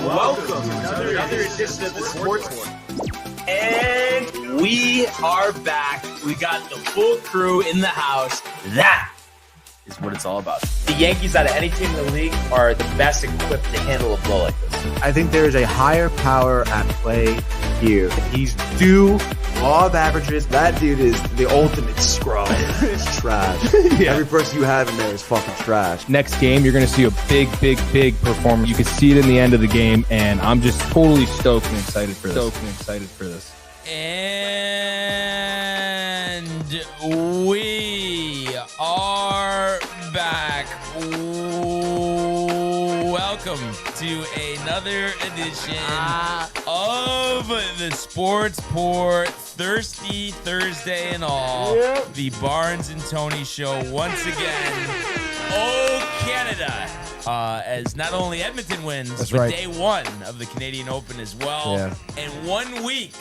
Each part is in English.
Welcome to another edition of the Sportsport. And we are back. We got the full crew in the house. That is what it's all about. The Yankees, out of any team in the league, are the best equipped to handle a blow like this. I think there is a higher power at play here. He's due law of averages. That dude is the ultimate scrub. It's trash. Yeah. Every person you have in there is fucking trash. Next game, you're going to see a big performance. You can see it in the end of the game, and I'm just totally stoked and excited for this. And we are back. Welcome to another edition of the Sportsport Thirsty Thursday and all. Yep. The Barnes and Tony Show once again. Oh, Canada. As not only Edmonton wins, but day one of the Canadian Open as well. Yeah. And 1 week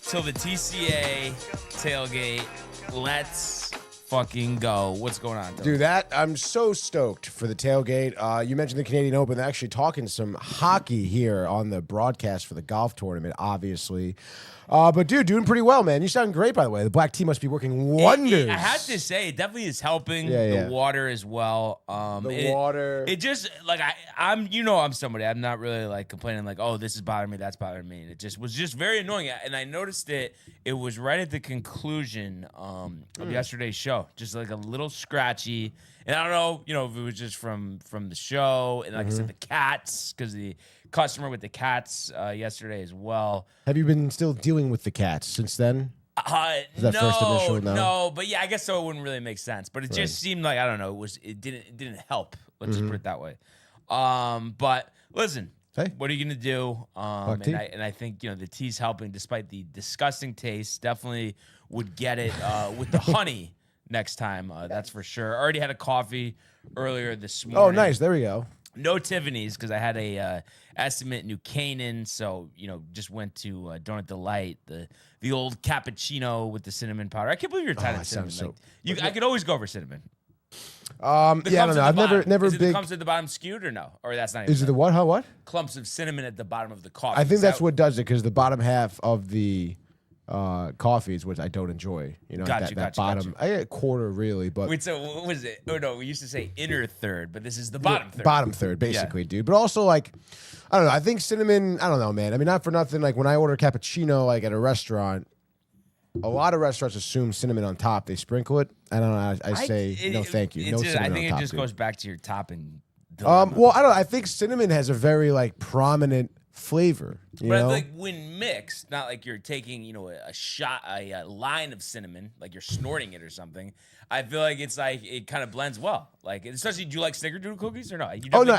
till the TCA tailgate. Let's fucking go. What's going on, dude? I'm so stoked for the tailgate. You mentioned the Canadian Open. They're actually talking some hockey here on the broadcast for the golf tournament, obviously. But dude, doing pretty well, man. You sound great, by the way. The black tea must be working wonders. I have to say, it definitely is helping the water as well. Water. It just like I'm somebody. I'm not really like complaining like, oh, this is bothering me, that's bothering me. It just was just very annoying. And I noticed it was right at the conclusion of yesterday's show. Just like a little scratchy. And I don't know, if it was just from the show and like I said, the cats, because the customer with the cats yesterday as well. Have you been still dealing with the cats since then? No, but yeah, I guess so. It wouldn't really make sense, but it just seemed like, I don't know, it didn't help. Let's just put it that way. But listen, what are you gonna do? And I think the tea's helping, despite the disgusting taste. Definitely would get it with the honey next time. That's for sure. I already had a coffee earlier this morning. Oh, nice. There we go. No Tiffany's because I had a estimate New Canaan, so just went to Donut Delight, the old cappuccino with the cinnamon powder. I can't believe you're tied to cinnamon. I could always go over cinnamon. I don't know. I've never is it big. The clumps at the bottom skewed or no? Or that's not. Even is it the what? Huh? What? Clumps of cinnamon at the bottom of the coffee. I think that's what does it, because the bottom half of the coffees, which I don't enjoy. That bottom. I get a quarter really, but wait. So what was it? Oh no, we used to say inner third, but this is the bottom third. Bottom third, basically, dude. But also, like, I don't know. I think cinnamon. I don't know, man. I mean, not for nothing. Like when I order cappuccino, like at a restaurant, a lot of restaurants assume cinnamon on top. They sprinkle it. I don't know. I say no, thank you. No cinnamon on top. I think it just goes back to your topping. Well, I don't know. I think cinnamon has a very prominent flavor, but like when mixed, not like you're taking a line of cinnamon, like you're snorting it or something. I feel like it's like it kind of blends well. Like especially, do you like snickerdoodle cookies or not? I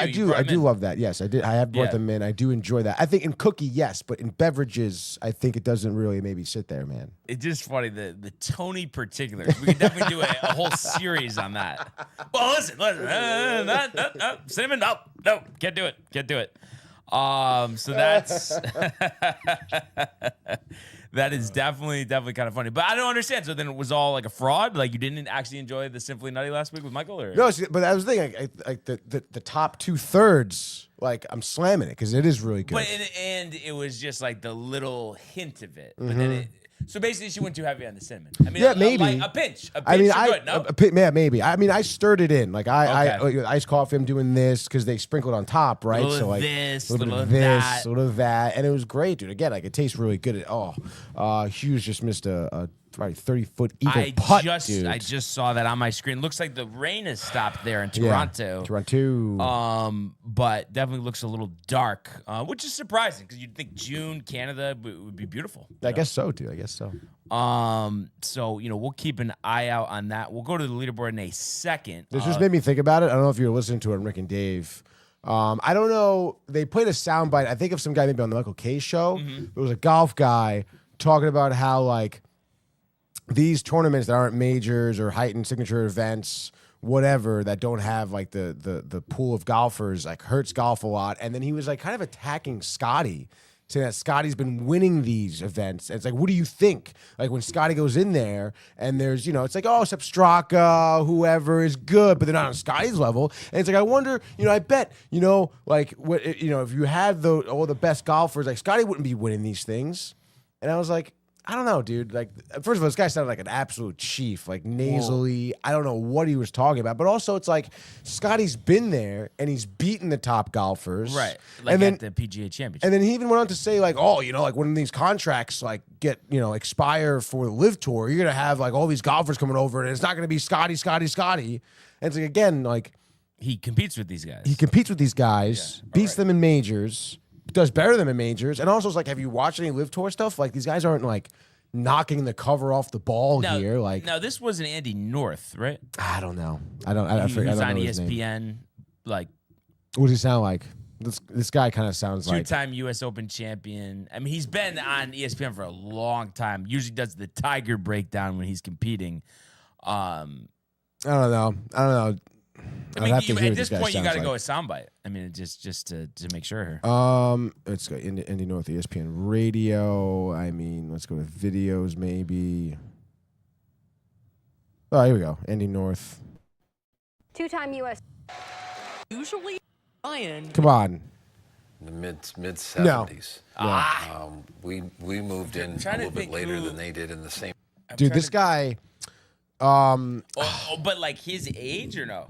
do. I do love that. Yes, I did. I have brought them in. I do enjoy that. I think in cookie, yes, but in beverages, I think it doesn't really maybe sit there, man. It's just funny the Tony particulars. We could definitely do a whole series on that. Well, listen, no, cinnamon, no, can't do it. So that's that is definitely kind of funny. But I don't understand. So then it was all like a fraud? Like you didn't actually enjoy the Simply Nutty last week with Michael? Or? No, but I was thinking like the top 2/3, like I'm slamming it because it is really good. But and it was just like the little hint of it. But then so basically she went too heavy on the cinnamon. I mean, maybe a pinch. I mean, good, no? Maybe. I mean, I stirred it in. Like I iced coffee. I'm doing this because they sprinkled on top, right? A little of that, and it was great, dude. Again, like it tastes really good. Hughes just missed a 30-foot eagle putt, dude. I just saw that on my screen. Looks like the rain has stopped there in Toronto. But definitely looks a little dark, which is surprising because you'd think June, Canada would be beautiful. I guess so, dude. I guess so. So we'll keep an eye out on that. We'll go to the leaderboard in a second. This just made me think about it. I don't know if you were listening to it on Rick and Dave. I don't know. They played a soundbite, I think, of some guy maybe on the Michael K show. It was a golf guy talking about how like these tournaments that aren't majors or heightened signature events, whatever, that don't have like the pool of golfers, like hurts golf a lot. And then he was like kind of attacking Scotty saying that Scotty's been winning these events. And it's like, what do you think? Like when Scotty goes in there and there's, it's like, oh, except Straka, whoever is good, but they're not on Scotty's level. And it's like, I wonder, I bet, like what, if you had all the best golfers, like Scotty wouldn't be winning these things. And I was like, I don't know, dude. Like, first of all, this guy sounded like an absolute chief, like nasally. I don't know what he was talking about. But also, it's like Scotty's been there and he's beaten the top golfers. Right. Like and then, at the PGA Championship. And then he even went on to say, like, oh, like when these contracts like get, expire for the Live Tour, you're going to have like all these golfers coming over and it's not going to be Scotty. And it's like, again, like. He competes with these guys. Beats them in majors. Does better than in majors, and also it's like, have you watched any Live Tour stuff? Like these guys aren't like knocking the cover off the ball here. Like now, this wasn't Andy North, right? I don't know. He was on ESPN. Like, what does he sound like? This guy kind of sounds like two-time U.S. Open champion. I mean, he's been on ESPN for a long time. Usually does the Tiger breakdown when he's competing. I don't know. I mean, at this point, you got to go with soundbite. I mean, just to make sure. Let's go Indy North ESPN Radio. I mean, let's go to videos maybe. Oh, here we go. Indy North. Two-time U.S. Usually, Ryan. Come on. The mid 70s. No. We moved in a little bit later than they did in the same. Dude, this guy. But like his age or no?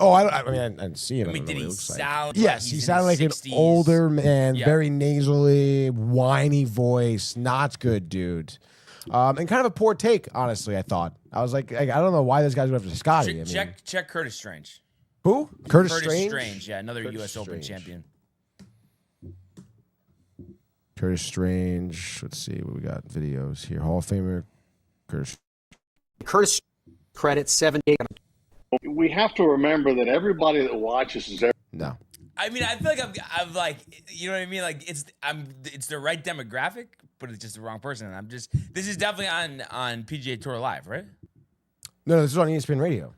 Oh, I mean, I didn't see him. I mean, did he sound? Yes, he sounded like an older man, very nasally, whiny voice. Not good, dude. And kind of a poor take, honestly. I thought. I was like, I don't know why this guy's going after Scotty. Check Curtis Strange. Who? Curtis Strange. Yeah, another U.S. Open champion. Curtis Strange. Let's see what we got. Videos here. Hall of Famer. Curtis credit 78. We have to remember that everybody that watches is there. No. I mean, I feel like I'm like, you know what I mean? Like it's the right demographic, but it's just the wrong person. And this is definitely on PGA Tour Live, right? No, this is on ESPN Radio.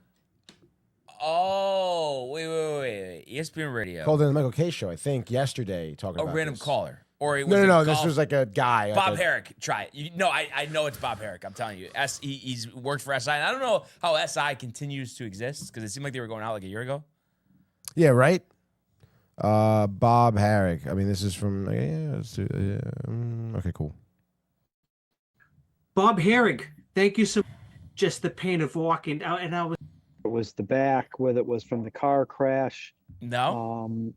Oh, wait. ESPN Radio. Called in the Michael K show, I think, yesterday, talking about random this. caller. Or it was No. This was like a guy. Bob Herrick. Try it. I know it's Bob Herrick. I'm telling you. He's worked for SI. And I don't know how SI continues to exist because it seemed like they were going out like a year ago. Yeah, right? Bob Herrick. I mean, this is from... okay, cool. Bob Herrick, thank you so much. Just the pain of walking out. And it was the back, whether it was from the car crash. No.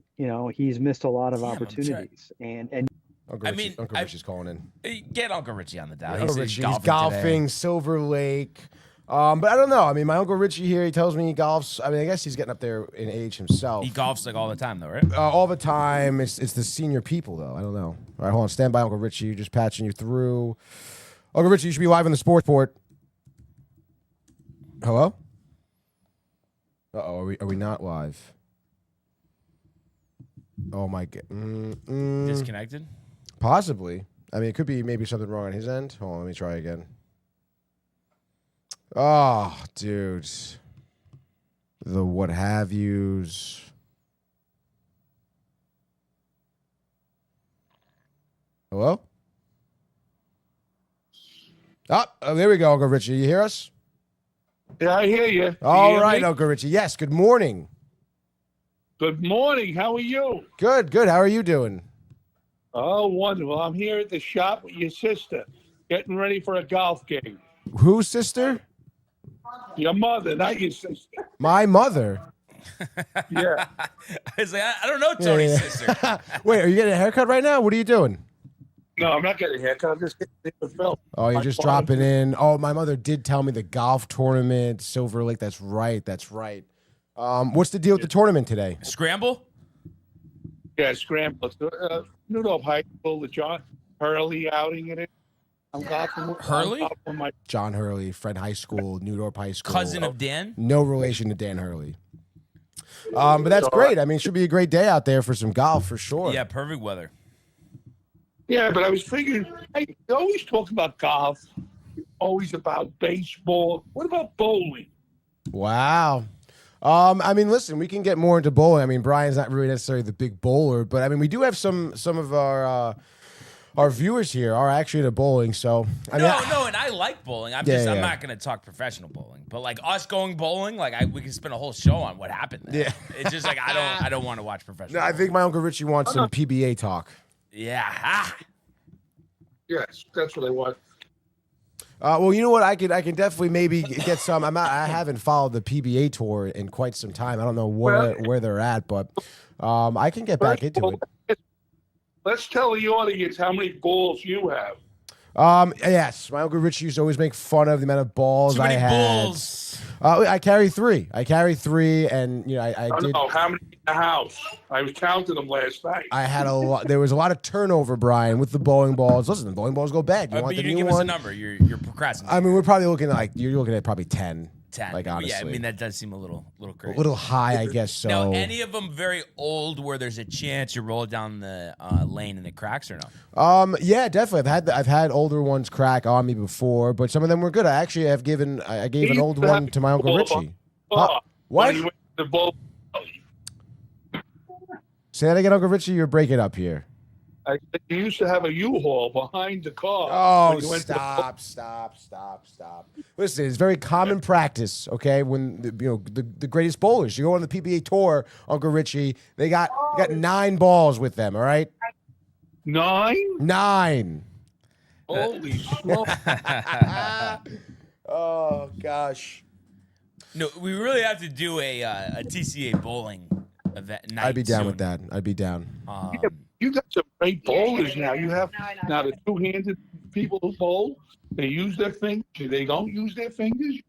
He's missed a lot of opportunities. And Uncle Richie's calling in. Get Uncle Richie on the dial. He's golfing Silver Lake. But I don't know. I mean, my Uncle Richie here, he tells me he golfs. I mean, I guess he's getting up there in age himself. He golfs like all the time, though, right? All the time. It's the senior people, though. I don't know. All right, hold on. Stand by, Uncle Richie. Just patching you through. Uncle Richie, you should be live on the Sportsport. Hello? Uh-oh, are we not live? Oh, my God. Disconnected? Possibly. I mean, it could be maybe something wrong on his end. Hold on, let me try again. Oh, dude. The what have yous. Hello? Oh, there we go, Uncle Richie. You hear us? Yeah, I hear you. All right, Uncle Richie. Yes, good morning. Good morning. How are you? Good. How are you doing? Oh, wonderful. I'm here at the shop with your sister, getting ready for a golf game. Whose sister? Your mother, not your sister. My mother? Yeah. I was like, I don't know Tony's sister. Wait, are you getting a haircut right now? What are you doing? No, I'm not getting a haircut. I'm just getting the film. Oh, you're just dropping in. Oh, my mother did tell me the golf tournament, Silver Lake. That's right. What's the deal with the tournament today? Scramble? Yeah, scramble. Newdorf High School, the John Hurley outing in it. I'm golfing. Hurley? John Hurley, Fred High School, Newdorf High School. Cousin of Dan? No relation to Dan Hurley. But that's great. I mean, it should be a great day out there for some golf for sure. Yeah, perfect weather. Yeah, but I was figuring, hey, you always talk about golf, always about baseball. What about bowling? Wow. I mean, listen, we can get more into bowling. I mean, Brian's not really necessarily the big bowler, but I mean, we do have some of our our viewers here are actually into bowling. So I mean, No, and I like bowling. I'm not going to talk professional bowling, but like us going bowling, like we can spend a whole show on what happened there. Yeah. It's just like I don't want to watch professional. No, I think my Uncle Richie wants some PBA talk. Yeah. Yes, that's what I want. Well, you know what? I can definitely maybe get some. I haven't followed the PBA tour in quite some time. I don't know where they're at, but I can get back into it. Let's tell the audience how many balls you have. Yes, my Uncle Richie used to always make fun of the amount of balls I had. Balls. I carry 3. And I did. Know how many in the house? I was counting them last night. I had a lot. There was a lot of turnover, Brian, with the bowling balls. Listen, the bowling balls go bad. You want but the you new didn't give one? us a number. You're procrastinating. I mean, we're probably looking at you're looking at probably 10. 10. Like honestly, Yeah, I mean that does seem a little crazy. A little high, I guess. So now, any of them very old where there's a chance you roll down the lane and it cracks or no? Yeah, definitely. I've had older ones crack on me before, but some of them were good. I gave an old one to my Uncle Richie. What? Say that again, Uncle Richie. You're breaking up here. I think you used to have a U-Haul behind the car. Oh, stop. Listen, it's very common practice, okay? When the greatest bowlers, you go on the PBA tour, Uncle Richie, they got 9 balls with them, all right? 9? 9. Holy smoke. Oh gosh. No, we really have to do a TCA bowling event. I'd be down soon. with that. I'd be down. You got some great bowlers now. You have now the two-handed people who bowl. They use their fingers. They don't use their fingers.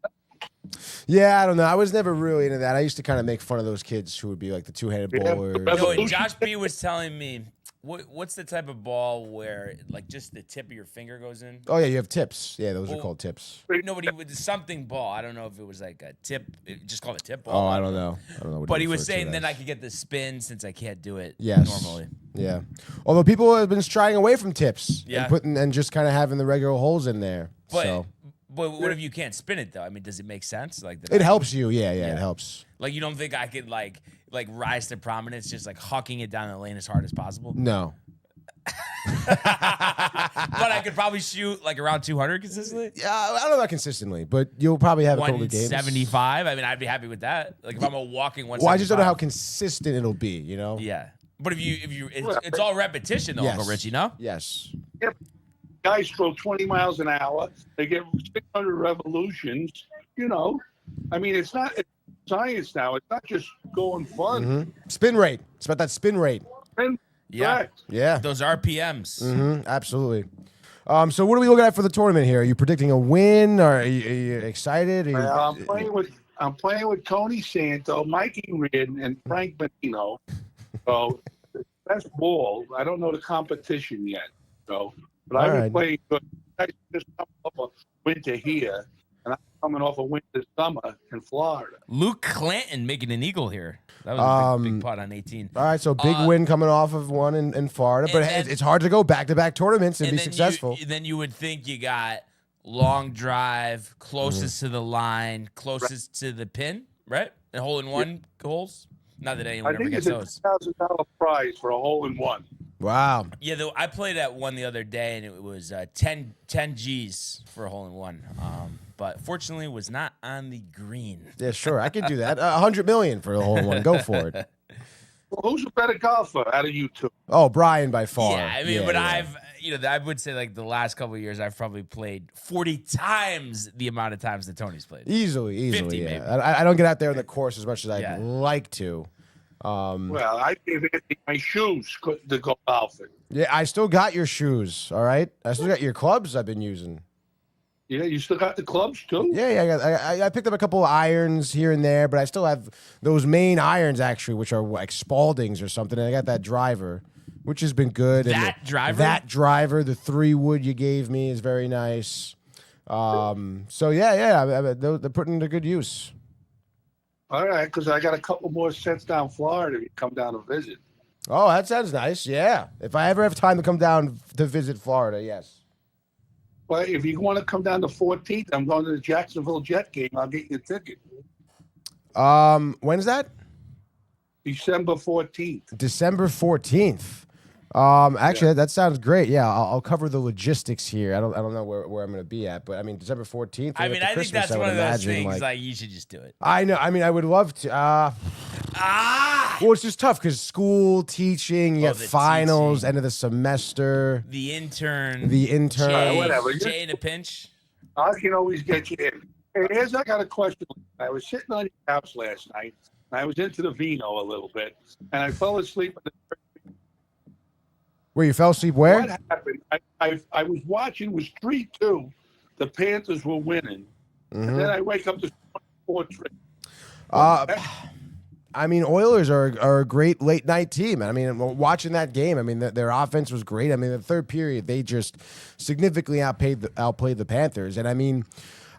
Yeah, I don't know. I was never really into that. I used to kind of make fun of those kids who would be like the two-handed bowlers. No, and Josh B was telling me, what's the type of ball where like just the tip of your finger goes in? Oh yeah, you have tips. Yeah, those are called tips. Nobody with something ball. I don't know if it was like a tip. Just called a tip ball. Oh, I don't know. What but he was saying then I could get the spin since I can't do it yes. normally. Yeah. Although people have been straying away from tips yeah. and just kind of having the regular holes in there. But what if you can't spin it though? I mean, does it make sense? Like it helps you. Yeah, it helps. Like you don't think I could like rise to prominence just like hucking it down the lane as hard as possible? No. But I could probably shoot like around 200 consistently. Yeah, I don't know about consistently, but you'll probably have a couple of games. 175. I mean, I'd be happy with that. Like if I'm a walking 175. Well, I just don't know how consistent it'll be. You know. Yeah, but if you, it's all repetition though, yes. Uncle Richie. No. Yes. Yep. Guys throw 20 miles an hour. They get 600 revolutions. You know, I mean, it's science now. It's not just going fun. Mm-hmm. Spin rate. It's about that spin rate. Yeah. Correct. Yeah. Those RPMs. Mm-hmm. Absolutely. So what are we looking at for the tournament here? Are you predicting a win? Or are you excited? I'm playing with Tony Santo, Mikey Ridden, and Frank Benino. So that's ball. I don't know the competition yet. So, but I've been playing good. I just come off a winter here, and I'm coming off a winter summer in Florida. Luke Clanton making an eagle here. That was a big putt on 18. All right, so big win coming off of one in Florida, but it's hard to go back-to-back tournaments and be successful. Then you would think you got long drive, closest to the line, closest to the pin, right? And hole-in-one holes. Not that anyone ever gets those. I think it's a $1,000 prize for a hole-in-one. Wow. Yeah, I played at one the other day, and it was 10 G's for a hole-in-one. But fortunately, was not on the green. Yeah, sure, I could do that. 100 million for a hole-in-one. Go for it. Well, who's a better golfer out of you two? Oh, Brian by far. Yeah, I mean, I would say like the last couple of years, I've probably played 40 times the amount of times that Tony's played. Easily, 50 yeah. maybe. I don't get out there in the course as much as I'd like to. Well, I gave Anthony my shoes to go golfing. Yeah, I still got your shoes, all right? I still got your clubs I've been using. Yeah, you still got the clubs too? Yeah, I picked up a couple of irons here and there, but I still have those main irons actually, which are like Spaldings or something, and I got that driver, which has been good. That driver, the 3-wood you gave me is very nice. So they're putting to good use. All right, because I got a couple more sets down Florida if you come down to visit. Oh, that sounds nice. Yeah. If I ever have time to come down to visit Florida, yes. Well, if you want to come down the 14th, I'm going to the Jacksonville Jet game. I'll get you a ticket. When's that? December 14th. December 14th. Actually, that sounds great. Yeah, I'll cover the logistics here. I don't know where I'm going to be at, but I mean, December 14th. I mean, I think that's one of those things. Like, you should just do it. I know. I mean, I would love to. Well, it's just tough because school, teaching, you got finals, end of the semester. The intern. Whatever. Jay in a pinch. I can always get you in. Hey, I got a question. I was sitting on the couch last night. And I was into the vino a little bit, and I fell asleep. Where you fell asleep? Where? What happened? I was watching. It was 3-2. The Panthers were winning, and then I wake up to 4-3. I mean, Oilers are a great late night team. I mean, watching that game, I mean, their offense was great. I mean, the third period, they just significantly outplayed the Panthers. And I mean,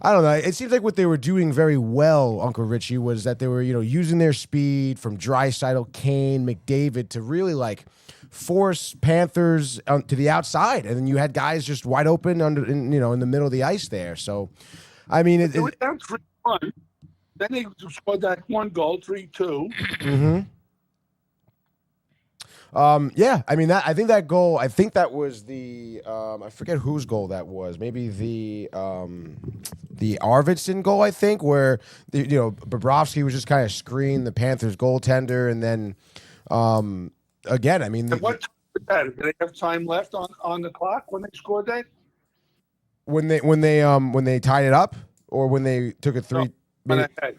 I don't know. It seems like what they were doing very well, Uncle Richie, was that they were, using their speed from Draisaitl, Kane, McDavid to really like force Panthers to the outside, and then you had guys just wide open in the middle of the ice there. So, I mean, they were down 3-1. Then they scored that one goal, 3-2. Yeah, I mean I think that goal. I think that was the I forget whose goal that was. Maybe the Arvidsson goal. I think where Bobrovsky was just kind of screened the Panthers goaltender, and then again, I mean, what time was that? Did they have time left on the clock when they scored that? When they tied it up, or when they took a three. Went ahead.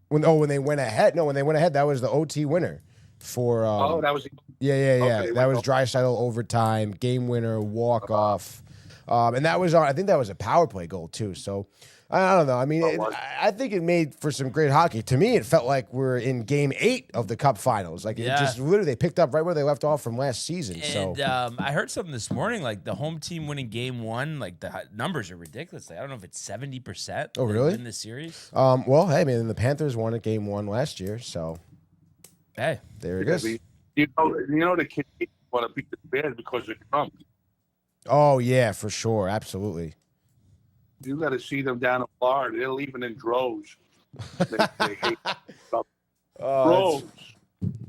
When they went ahead. No, when they went ahead, that was the OT winner for. That was. Yeah. Okay, that was Draisaitl overtime, game winner, walk off, and that was I think that was a power play goal too. So I don't know. I mean, I think it made for some great hockey. To me, it felt like we're in Game 8 of the Cup Finals. Like it just literally they picked up right where they left off from last season. And I heard something this morning, like the home team winning Game 1, like the numbers are ridiculous. Like, I don't know if it's 70%. Oh, really? In the series. Well, hey, man, the Panthers won at Game 1 last year, so hey, there it is. You know the kids want to beat the Bears because of Trump. Oh yeah, for sure, absolutely. You got to see them down in Florida. They're leaving in droves. They hate stuff. Droves.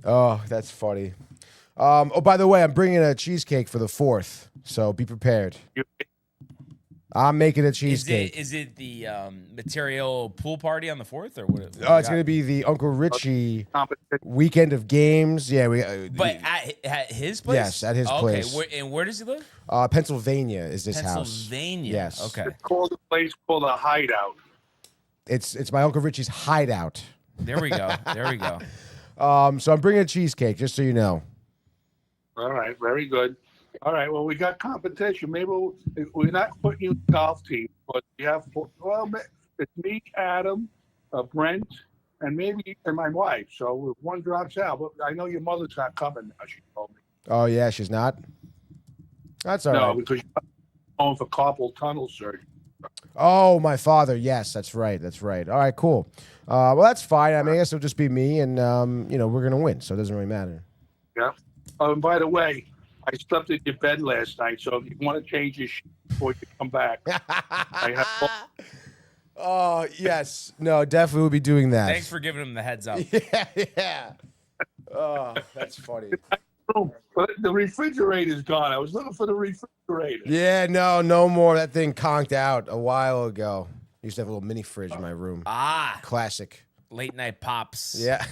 That's funny. By the way, I'm bringing a cheesecake for the 4th, so be prepared. I'm making a cheesecake. Is it the material pool party on the 4th, or what? It's going to be the Uncle Richie weekend of games. Yeah, but at his place. Yes, at his place. Okay, and where does he live? Pennsylvania is this house. Pennsylvania. Yes. Okay. It's called a place called a hideout. It's my Uncle Richie's hideout. There we go. So I'm bringing a cheesecake, just so you know. All right, very good. All right, well, we got competition. Maybe we're not putting you in the golf team, but we have, it's me, Adam, Brent, and my wife. So if one drops out, but I know your mother's not coming now, she told me. Oh, yeah, she's not? That's all right. No, because you're going for carpal tunnel surgery. Oh, my father. Yes, that's right. All right, cool. Well, that's fine. I mean, I guess it'll just be me, and, we're going to win, so it doesn't really matter. Yeah. Oh, and by the way, I slept in your bed last night, so if you want to change your shit before you come back. Oh, yes. No, definitely will be doing that. Thanks for giving him the heads up. Yeah. Oh, that's funny. The refrigerator's gone. I was looking for the refrigerator. Yeah, no more. That thing conked out a while ago. I used to have a little mini fridge in my room. Classic. Late night pops. Yeah.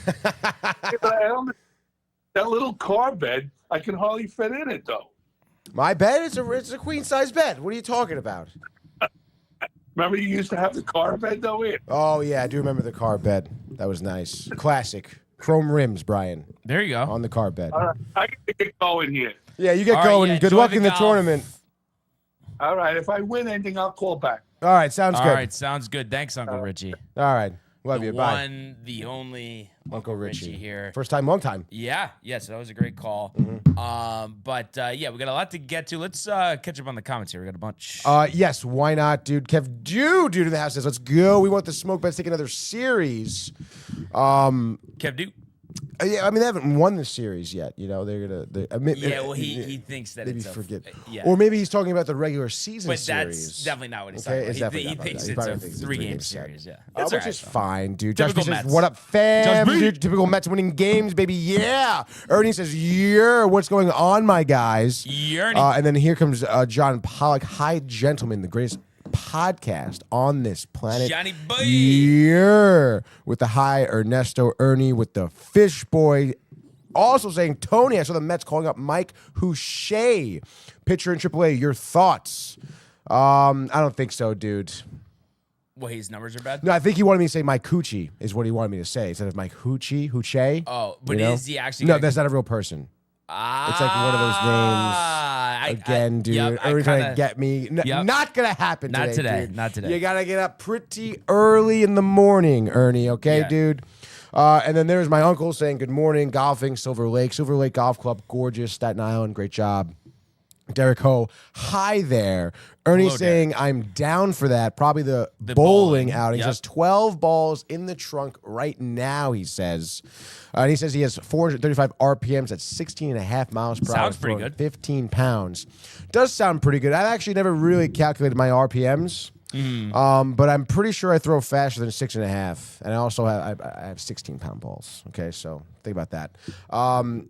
That little car bed, I can hardly fit in it, though. My bed? It's a queen-size bed. What are you talking about? Remember you used to have the car bed, though? Oh, yeah, I do remember the car bed. That was nice. Classic. Chrome rims, Brian. There you go. On the car bed. All right, I can get going here. Yeah, you get going. Yeah, good luck in the tournament. All right, if I win anything, I'll call back. All right, sounds good. All right, sounds good. Thanks, Uncle Richie. All right. Love you. Bye. One, the only Uncle Richie here. First time, long time. Yeah. Yes, that was a great call. But yeah, we got a lot to get to. Let's catch up on the comments here. We got a bunch. Yes, why not, dude? Kev, dude in the house says, let's go. We want the Smoke Bets take another series. Kev, dude. Yeah, I mean they haven't won the series yet. You know they're gonna. He thinks that maybe it's forget. Yeah. Or maybe he's talking about the regular season But series. that's definitely not what he's Okay, talking about. it's He thinks it's a three-game series. Yeah, that's which all right, is though. fine, dude. Josh B Typical says, Mets. "What up, fam? Josh B. Dude, typical Mets winning games, baby. Yeah." Ernie says, "Yeah, what's going on, my guys?" Yerny. And then here comes John Pollock. Hi, gentlemen, the greatest podcast on this planet. Johnny boy. Yeah, with the hi Ernesto Ernie with the fish boy. Also saying, Tony, I saw the Mets calling up Mike Houche, pitcher in AAA. Your thoughts? I don't think so, dude. Well, his numbers are bad. No, I think he wanted me to say Mike Hoochie is what he wanted me to say instead of Mike Houche. Oh, but you know? is he actually? No, that's not a real person. It's like one of those names. Again, dude. Everyone's trying to get me. Not going to happen today. Not today. Dude. Not today. You got to get up pretty early in the morning, Ernie, okay, dude? And then there's my uncle saying, good morning, golfing, Silver Lake Golf Club, gorgeous, Staten Island, great job. Derek Ho, hi there. Ernie Hello, saying, Derek. I'm down for that. Probably the bowling. outing. He says 12 balls in the trunk right now, he says. And he says he has 435 RPMs at 16.5 miles per hour. Sounds pretty good. 15 pounds. Does sound pretty good. I've actually never really calculated my RPMs. But I'm pretty sure I throw faster than 6.5, and I also have I have 16-pound balls. Okay, so think about that.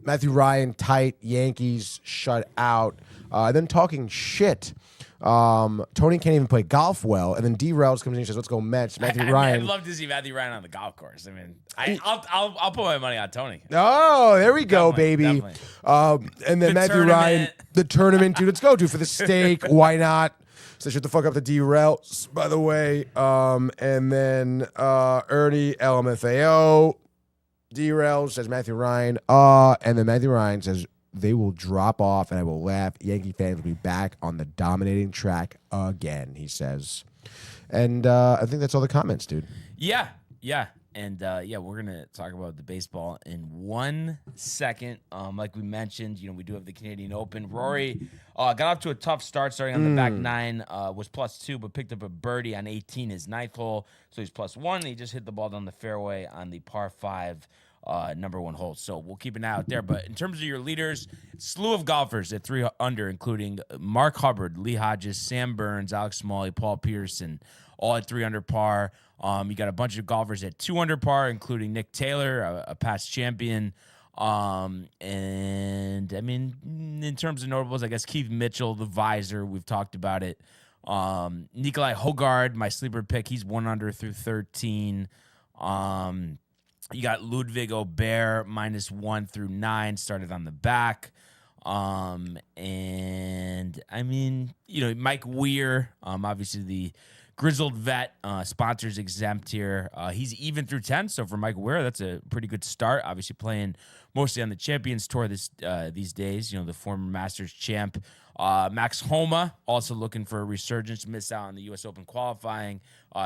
Matthew Ryan, tight. Yankees shut out. And then talking shit. Tony can't even play golf well, and then D. Rels comes in and says, "Let's go Mets." Matthew Ryan. I'd love to see Matthew Ryan on the golf course. I mean, I'll put my money on Tony. Oh, there we go, baby. Definitely. And then Matthew Ryan, the tournament, dude. Let's go, dude, for the steak. Why not? So shut the fuck up the D-Rels, by the way. And then Ernie LMFAO. D-Rels says Matthew Ryan. And then Matthew Ryan says, they will drop off and I will laugh. Yankee fans will be back on the dominating track again, he says. And I think that's all the comments, dude. Yeah. And we're gonna talk about the baseball in 1 second. Like we mentioned, we do have the Canadian Open. Rory got off to a tough start, starting on the back nine. Was +2, but picked up a birdie on 18, his ninth hole. So he's +1. He just hit the ball down the fairway on the par 5. Number 1 hole. So we'll keep an eye out there. But in terms of your leaders, slew of golfers at 3 under, including Mark Hubbard, Lee Hodges, Sam Burns, Alex Smalley, Paul Peterson, all at 3 under par. You got a bunch of golfers at 2 under par, including Nick Taylor, a past champion. And I mean, in terms of notables, I guess Keith Mitchell, the visor, we've talked about it. Nikolai Hogard, my sleeper pick, he's 1 under through 13. You got Ludwig Aubert, -1 through 9, started on the back. And I mean, Mike Weir, obviously the grizzled vet, sponsors exempt here. He's even through 10. So for Mike Weir, that's a pretty good start. Obviously playing mostly on the Champions Tour these days, the former Masters champ. Max Homa also looking for a resurgence, missed out on the U.S. Open qualifying.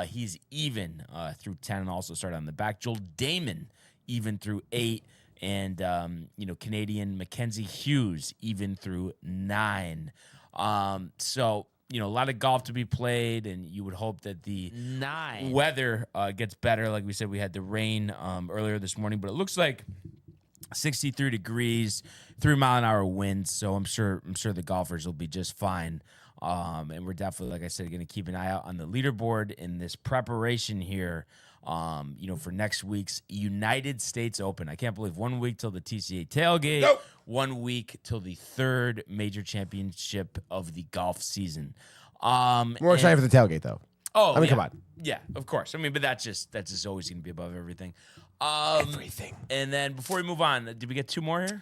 He's even through 10 and also started on the back. Joel Damon even through 8. And, Canadian Mackenzie Hughes even through 9. So, a lot of golf to be played, and you would hope that the weather gets better. Like we said, we had the rain earlier this morning, but it looks like 63 degrees, 3-mile-an-hour winds. So I'm sure the golfers will be just fine. And we're definitely, like I said, going to keep an eye out on the leaderboard in this preparation here, for next week's United States Open. I can't believe 1 week till the TCA tailgate, 1 week till the 3rd major championship of the golf season. More excited for the tailgate, though. Oh, I mean, come on. Yeah, of course. I mean, but that's just always going to be above everything. Everything. And then before we move on, did we get 2 more here?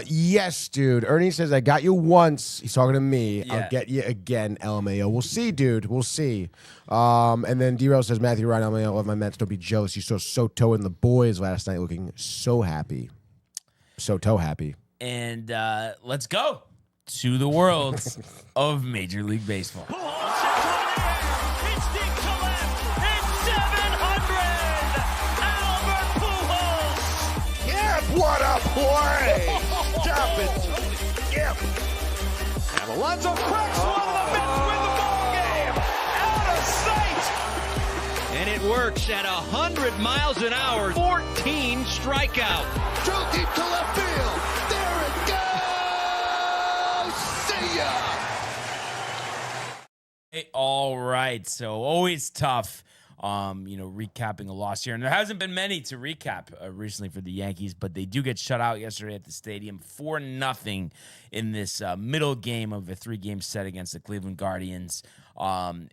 Yes, dude. Ernie says, I got you once. He's talking to me. Yeah. I'll get you again, LMAO. We'll see, dude. We'll see. And then D-Rel says, Matthew Ryan, LMAO, love my Mets. Don't be jealous. You saw Soto and the boys last night looking so happy. Soto happy. And let's go to the world of Major League Baseball. What a play! Stop it! Yep. And Alonso cracks one. The Mets win the ball game. Out of sight. And it works at 100 miles an hour. 14 strikeouts. Drove deep to left field. There it goes. See ya. Hey, all right. So always tough, recapping a loss here. And there hasn't been many to recap recently for the Yankees, but they do get shut out yesterday at the stadium 4-0 in this middle game of a 3-game set against the Cleveland Guardians.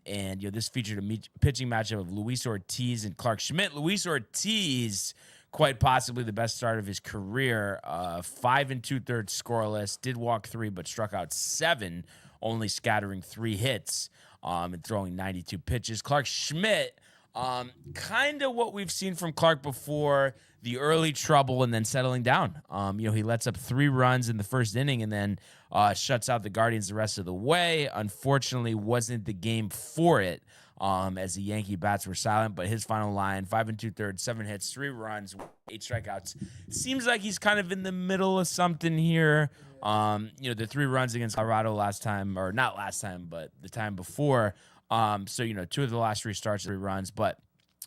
This featured a pitching matchup of Luis Ortiz and Clark Schmidt. Luis Ortiz, quite possibly the best start of his career, 5 2/3 scoreless, did walk 3, but struck out 7, only scattering 3 hits and throwing 92 pitches. Clark Schmidt, kind of what we've seen from Clark before, the early trouble and then settling down. He lets up 3 runs in the first inning and then shuts out the Guardians the rest of the way. Unfortunately, wasn't the game for it as the Yankee bats were silent, but his final line, 5 2/3, 7 hits, 3 runs, 8 strikeouts. Seems like he's kind of in the middle of something here. The 3 runs against Colorado last time, or not last time, but the time before. 2 of the last 3 starts, 3 runs, but,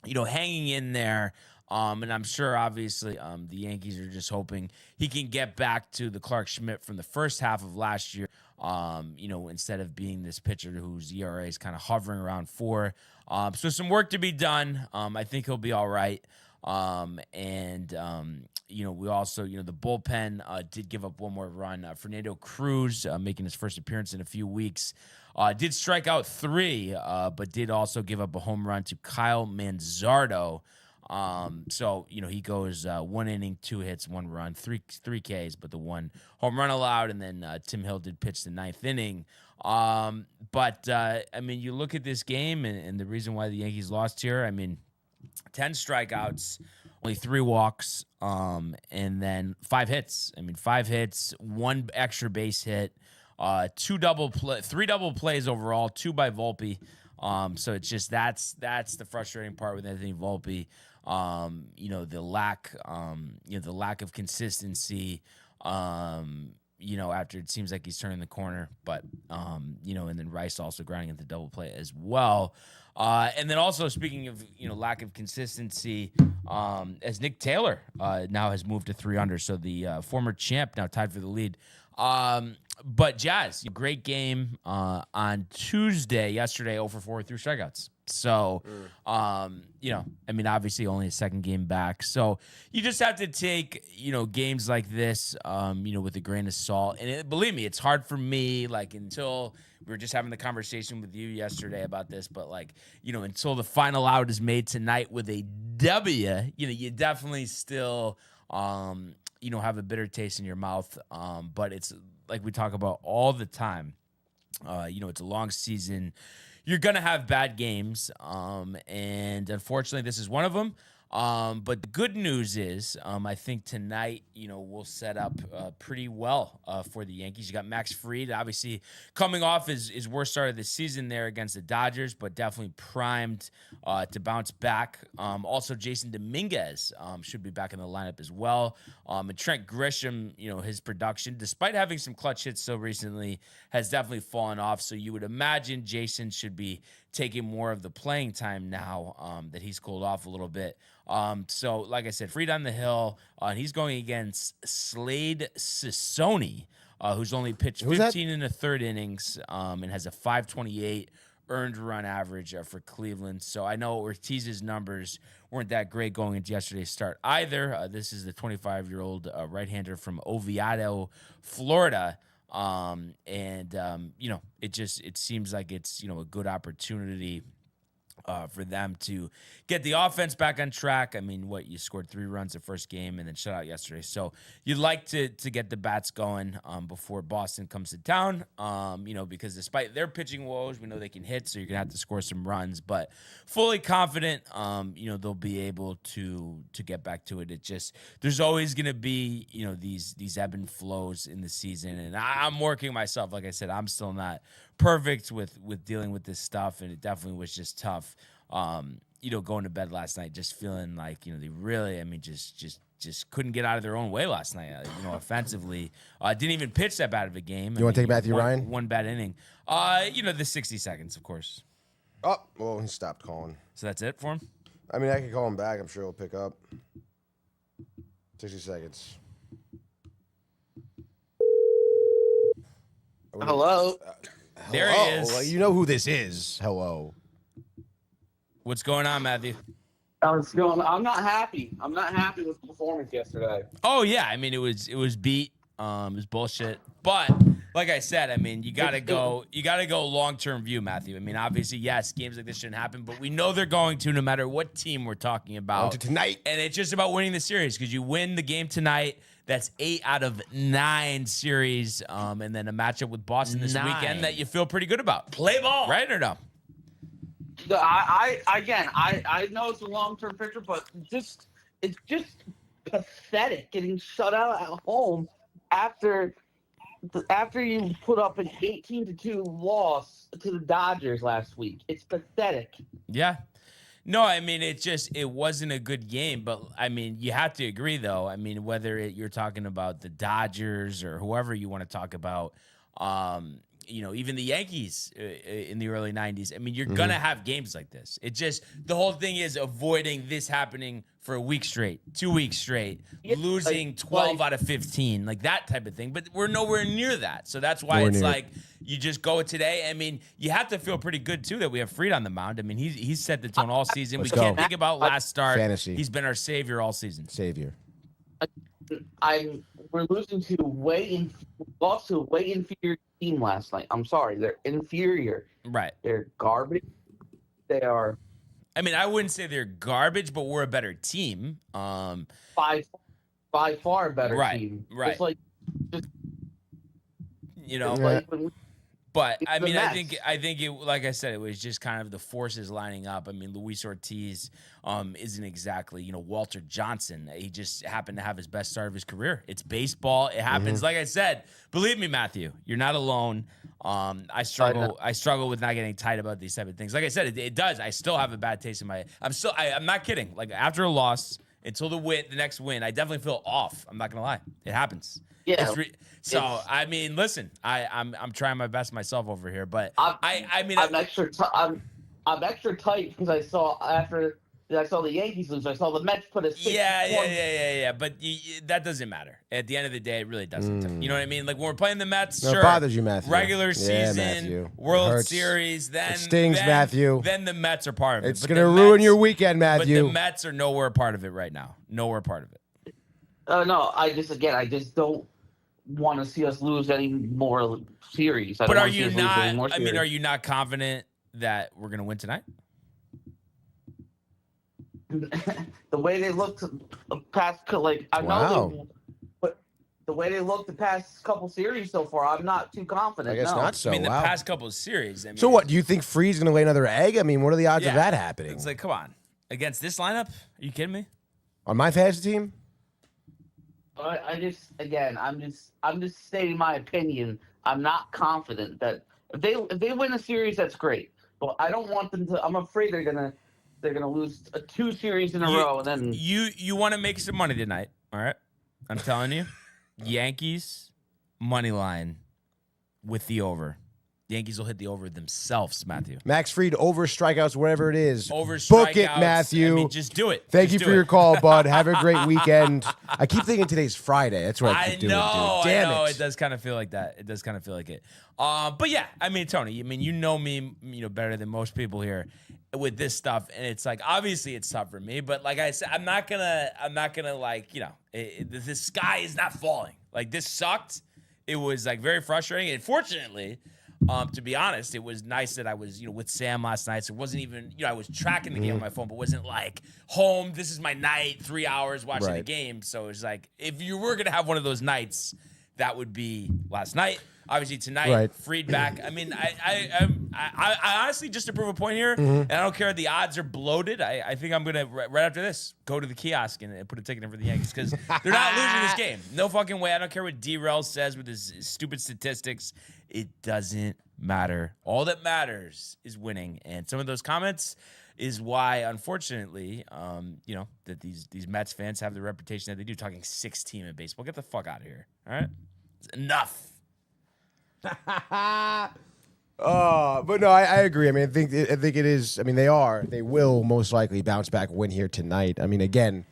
hanging in there. And I'm sure, obviously, the Yankees are just hoping he can get back to the Clark Schmidt from the first half of last year, instead of being this pitcher whose ERA is kind of hovering around 4. So some work to be done. I think he'll be all right. We also, the bullpen did give up 1 more run. Fernando Cruz, making his first appearance in a few weeks, did strike out 3, but did also give up a home run to Kyle Manzardo. He goes 1 inning, 2 hits, 1 run, 3 Ks, but the 1 home run allowed. And then Tim Hill did pitch the 9th inning. You look at this game and the reason why the Yankees lost here, 10 strikeouts, only 3 walks, and then 5 hits. 5 hits, 1 extra base hit, 3 double plays overall, 2 by Volpe. So it's just that's the frustrating part with Anthony Volpe. The lack of consistency. After it seems like he's turning the corner, but and then Rice also grinding at the double play as well. And then also speaking of lack of consistency, as Nick Taylor now has moved to 3 under, so the former champ now tied for the lead. But Jazz, great game on Tuesday, yesterday, 0 for 4 through strikeouts. So, obviously only a second game back. So you just have to take, games like this, with a grain of salt. And believe me, it's hard for me, until we were just having the conversation with you yesterday about this, but until the final out is made tonight with a W, you definitely still, have a bitter taste in your mouth. But it's like we talk about all the time. It's a long season. You're going to have bad games, and unfortunately, this is one of them. But the good news is, I think tonight, we'll set up pretty well for the Yankees. You got Max Fried, obviously coming off his worst start of the season there against the Dodgers, but definitely primed to bounce back. Also, Jason Dominguez should be back in the lineup as well. And Trent Grisham, his production, despite having some clutch hits so recently, has definitely fallen off. So you would imagine Jason should be taking more of the playing time now that he's cooled off a little bit. So, like I said, Fried on the hill. He's going against Slade Sissoni, who's only pitched 15 in the 3rd innings and has a 5.28 earned run average for Cleveland. So I know Ortiz's numbers weren't that great going into yesterday's start either. This is the 25-year-old right-hander from Oviedo, Florida. It seems like it's, a good opportunity for them to get the offense back on track. You scored 3 runs the first game and then shut out yesterday. So you'd like to get the bats going before Boston comes to town, because despite their pitching woes, we know they can hit, so you're going to have to score some runs. But fully confident, they'll be able to get back to it. It just, there's always going to be, these ebb and flows in the season. And I'm working myself. Like I said, I'm still not perfect with dealing with this stuff, and it definitely was just tough. Going to bed last night, just feeling like they really, just couldn't get out of their own way last night. Offensively, didn't even pitch that bad of a game. You want to take Matthew Ryan? One bad inning. The 60 seconds, of course. Oh, well, he stopped calling. So that's it for him. I mean, I can call him back. I'm sure he'll pick up. 60 seconds. Hello. There he is. Well, you know who this is. Hello. What's going on, Matthew? I'm not happy. I'm not happy with the performance yesterday. Oh yeah, I mean it was beat. It was bullshit. But like I said, I mean you gotta go long-term view, Matthew. I mean, obviously, yes, games like this shouldn't happen, but we know they're going to no matter what team we're talking about. Tonight. And it's just about winning the series because you win the game tonight. That's 8 out of 9 series, and then a matchup with Boston this weekend that you feel pretty good about. Play ball. Right or no? I know it's a long-term picture, but it's just pathetic getting shut out at home after you put up an 18-2 loss to the Dodgers last week. It's pathetic. Yeah. No, I mean, it wasn't a good game, but I mean, you have to agree though. I mean, whether you're talking about the Dodgers or whoever you want to talk about, even the Yankees in the early 90s. I mean, you're going to have games like this. It just, the whole thing is avoiding this happening for a week straight, 2 weeks straight, losing 12 out of 15, like that type of thing. But we're nowhere near that. So that's why like you just go today. I mean, you have to feel pretty good, too, that we have Fried on the mound. I mean, he's set the tone all season. We can't think about last start. Fantasy. He's been our savior all season. Savior. We're losing to lost to a way inferior team last night. I'm sorry, they're inferior. Right. They're garbage. They are. I mean, I wouldn't say they're garbage, but we're a better team. By far a better team. Right. Just but I mean, I think it, like I said, it was just kind of the forces lining up. I mean, Luis Ortiz isn't exactly, Walter Johnson. He just happened to have his best start of his career. It's baseball. It happens. Like I said, believe me, Matthew, you're not alone. I struggle with not getting tight about these type of things. Like I said, it does. I still have a bad taste in my. I'm not kidding. Like after a loss until the next win, I definitely feel off. I'm not gonna lie. It happens. Yeah. I mean, listen, I'm trying my best myself over here, but I'm extra tight because I saw the Yankees lose. I saw the Mets put a 6 Yeah. But that doesn't matter. At the end of the day, it really doesn't. You know what I mean? Like when we're playing the Mets, It bothers you, Matthew. Regular Yeah, season, Matthew. World Series, then it stings, Matthew. Then the Mets are part of it. It's going to ruin your weekend, Matthew. But the Mets are nowhere part of it right now. Nowhere part of it. No, I just don't want to see us lose any more series. But are you not? I mean, are you not confident that we're going to win tonight? The way they looked past, but the way they looked the past couple series so far, I'm not too confident. I guess not so. I mean, the past couple of series. I mean, so what? Do you think Fried's going to lay another egg? I mean, what are the odds of that happening? It's like, come on, against this lineup? Are you kidding me? On my fantasy team? I'm just stating my opinion. I'm not confident that if they win a series, that's great. But I don't want them to. I'm afraid they're gonna lose 2 series in a row, and then you want to make some money tonight. All right, I'm telling you, Yankees money line with the over. The Yankees will hit the over themselves, Matthew. Max Fried over strikeouts, whatever it is. Over Book strikeouts. it, Matthew. I mean, just do it. Thank you for your call, bud. Have a great weekend. I keep thinking today's Friday. That's what I keep doing, dude. Damn it. It does kind of feel like that. It does kind of feel like it. But yeah, I mean, Tony, you know me, better than most people here with this stuff, and it's like obviously it's tough for me, but like I said, I'm not gonna like the sky is not falling. Like this sucked. It was like very frustrating, and fortunately. To be honest, it was nice that I was, with Sam last night. So it wasn't even, I was tracking the game on my phone, but wasn't like home. This is my night, 3 hours watching the game. So it was like, if you were going to have one of those nights, that would be last night. Obviously tonight, Fried back. I mean, I honestly, just to prove a point here, and I don't care if the odds are bloated. I think I'm going to, right after this, go to the kiosk and put a ticket in for the Yankees because they're not losing this game. No fucking way. I don't care what D-Rel says with his stupid statistics. It doesn't matter. All that matters is winning. And some of those comments is why, unfortunately, that these Mets fans have the reputation that they do, talking 6 team in baseball. Get the fuck out of here. All right? It's enough. But no, I agree. I mean, I think it is. I mean, they will most likely bounce back, win here tonight. I mean, again,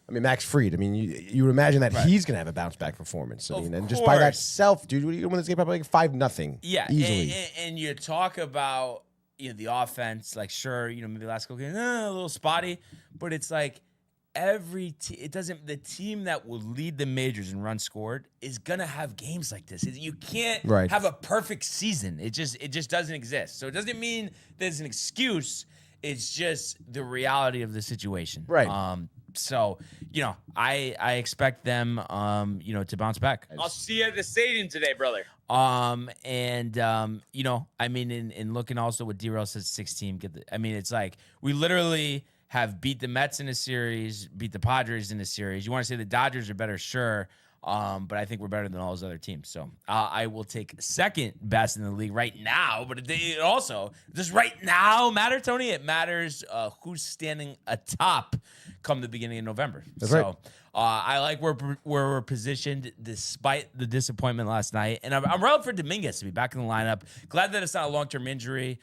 Max Fried. I mean, you would imagine that he's gonna have a bounce back performance. I mean, and just by that self, dude, you win this game probably like 5-0. Yeah, easily. And you talk about the offense, like sure, maybe last couple games a little spotty, but it's like the team that will lead the majors in runs scored is gonna have games like this. You can't have a perfect season. It just doesn't exist. So it doesn't mean there's an excuse. It's just the reality of the situation. Right. So, I expect them, to bounce back. I'll see you at the stadium today, brother. In looking also what D-Rail says 16, it's like we literally have beat the Mets in a series, beat the Padres in a series. You want to say the Dodgers are better, sure. But I think we're better than all those other teams. So I will take second best in the league right now. But it also, does right now matter, Tony? It matters who's standing atop come the beginning of November. That's right. I like where we're positioned despite the disappointment last night. And I'm rooting for Dominguez to be back in the lineup. Glad that it's not a long-term injury.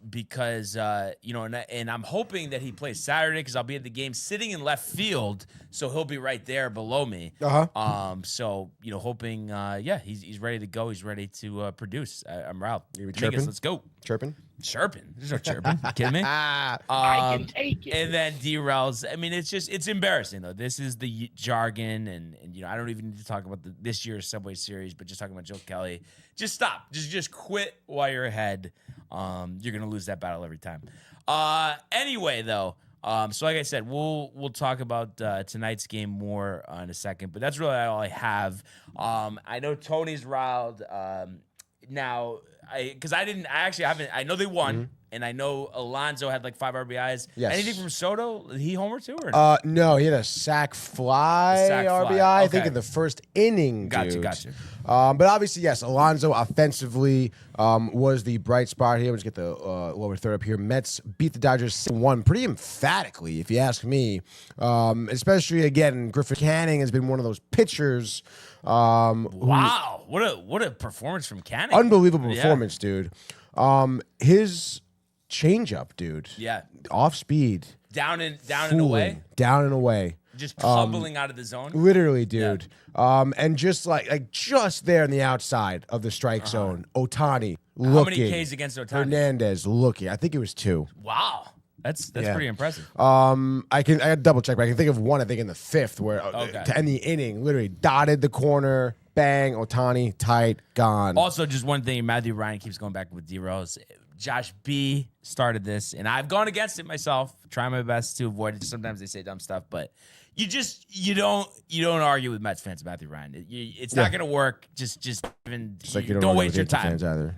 Because and I'm hoping that he plays Saturday because I'll be at the game sitting in left field, so he'll be right there below me. So hoping he's ready to go. He's ready to produce. I'm Ralph. Let's go. Chirping. There's no chirping. You kidding me? I can take it. And then D-Rail's. it's embarrassing though. This is the jargon, and I don't even need to talk about this year's Subway Series, but just talking about Joe Kelly. Just stop. Just quit while you're ahead. You're gonna lose that battle every time. Anyway, though, so like I said, we'll talk about tonight's game more in a second, but that's really all I have. I know Tony's riled. Now, I know they won, and I know Alonso had like 5 RBIs. Yes. Anything from Soto? Did he homer too? Or no, he had a sac fly RBI, I think, in the first inning. Gotcha. But obviously, yes, Alonso offensively was the bright spot here. Let's get the lower third up here. Mets beat the Dodgers 6-1 pretty emphatically, if you ask me. Especially, again, Griffin Canning has been one of those pitchers. Wow, what a performance from Canning. Unbelievable performance, dude. His changeup, dude. Yeah. Off speed. Down and away. Down and away. Just tumbling out of the zone. Literally, dude. Yeah. And just like just there on the outside of the strike zone. Ohtani looking. How many Ks against Ohtani? Hernandez looking. I think it was 2. Wow. That's pretty impressive. I got double check, but I can think of one, I think in the 5th where to end the inning, literally dotted the corner, bang, Ohtani, tight, gone. Also, just one thing, Matthew Ryan keeps going back with D-Rose. Josh B started this, and I've gone against it myself, trying my best to avoid it. Sometimes they say dumb stuff, but you don't argue with Mets fans, Matthew Ryan. It's not going to work. Just like don't waste your time. Fans either.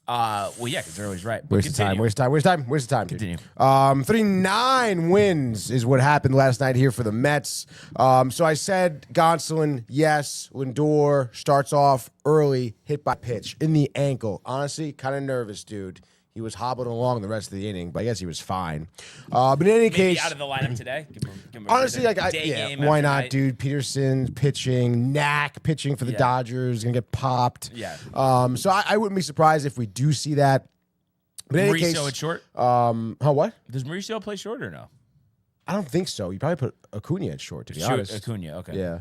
Because they're always right. Waste of time. Continue. 39 wins is what happened last night here for the Mets. So I said Gonsolin, yes. Lindor starts off early, hit by pitch in the ankle. Honestly, kind of nervous, dude. He was hobbling along the rest of the inning, but I guess he was fine. But in any case, out of the lineup today. Honestly, why not, dude? Peterson pitching, Knack pitching for the Dodgers, gonna get popped. Yeah. So I wouldn't be surprised if we do see that. But in any case, at short. What? Does Mauricio play short or no? I don't think so. You probably put Acuna at short, to be honest. Acuna, okay. Yeah.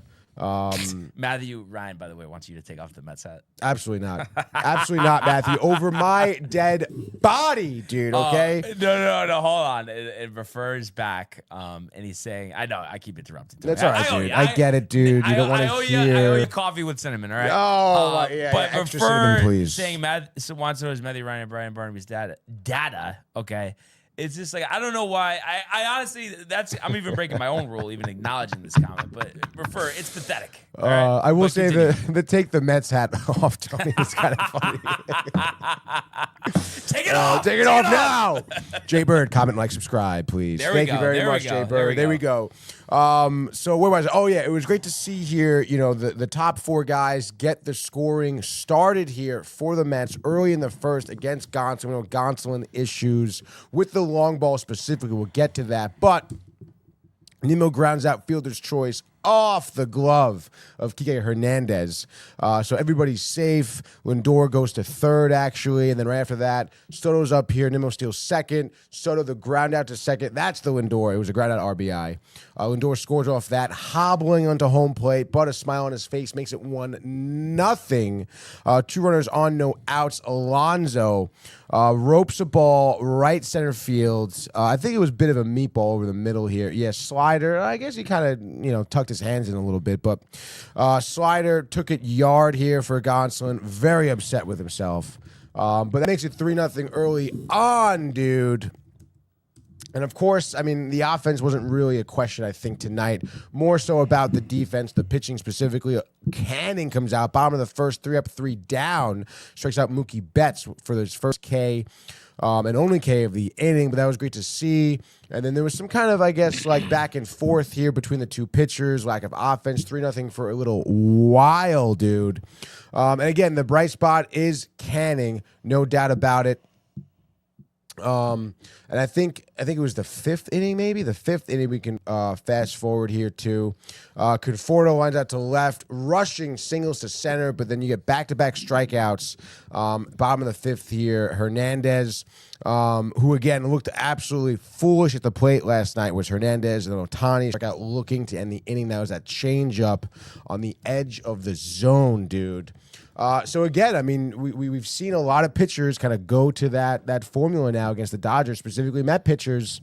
Matthew Ryan, by the way, wants you to take off the Mets hat. Absolutely not. Absolutely not, Matthew. Over my dead body, dude, okay? No, hold on. It refers back, and he's saying, I know, I keep interrupting. That's all right, dude. I get it, dude. You don't want to hear. I owe you coffee with cinnamon, all right? Oh, but extra cinnamon, please. Saying wants to know is Matthew Ryan and Brian Barnaby's data, okay? It's just like, I don't know why. I honestly, I'm even breaking my own rule, even acknowledging this comment, but it's pathetic. Right? I will say the take the Mets hat off, Tony, is kind of funny. Take it off. Take it off now. Jay Bird, comment, like, subscribe, please. Thank you very much, Jay Bird. There we go. So where was I? Oh, yeah, it was great to see here, the top 4 guys get the scoring started here for the Mets early in the first against Gonsolin. Gonsolin issues with the long ball specifically. We'll get to that. But Nimmo grounds out fielder's choice off the glove of Kike Hernandez. So everybody's safe. Lindor goes to third, actually. And then right after that, Soto's up here. Nimmo steals second. Soto, the ground out to second. That's the Lindor. It was a ground out RBI. Lindor scores off that, hobbling onto home plate, but a smile on his face makes it 1-0. 2 runners on, no outs. Alonso ropes a ball right center field. I think it was a bit of a meatball over the middle here. Yeah, slider. I guess he kind of, tucked his hands in a little bit, but slider took it yard here for Gonsolin. Very upset with himself. But that makes it 3-0 early on, dude. And of course, I mean, the offense wasn't really a question, I think, tonight. More so about the defense, the pitching specifically. Canning comes out, bottom of the first, 3 up, 3 down. Strikes out Mookie Betts for his first K, and only K of the inning, but that was great to see. And then there was some kind of, I guess, like back and forth here between the two pitchers, lack of offense, 3-0 for a little while, dude. And again, the bright spot is Canning, no doubt about it. And I think it was the 5th inning, maybe the 5th inning. We can fast forward here too. Conforto lines out to left, rushing singles to center, but then you get back-to-back strikeouts. Bottom of the 5th here, Hernandez, who again looked absolutely foolish at the plate last night, was Hernandez, and then Ohtani struck out looking to end the inning. That was that changeup on the edge of the zone, dude. So again, I mean, we've seen a lot of pitchers kind of go to that formula now against the Dodgers, specifically Met pitchers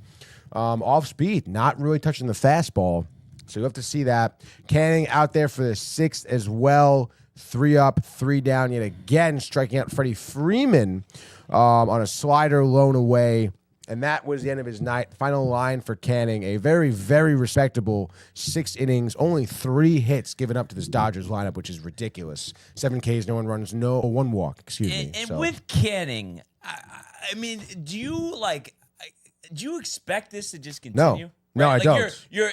off speed, not really touching the fastball. So you have to see that. Canning out there for the 6th as well, 3 up, 3 down, yet again striking out Freddie Freeman on a slider lone away. And that was the end of his night. Final line for Canning, a very, very respectable 6 innings, only 3 hits given up to this Dodgers lineup, which is ridiculous. 7 Ks, no 1 runs, no 1 walk, excuse me. And with Canning, I mean, do you expect this to just continue? No, I don't. You're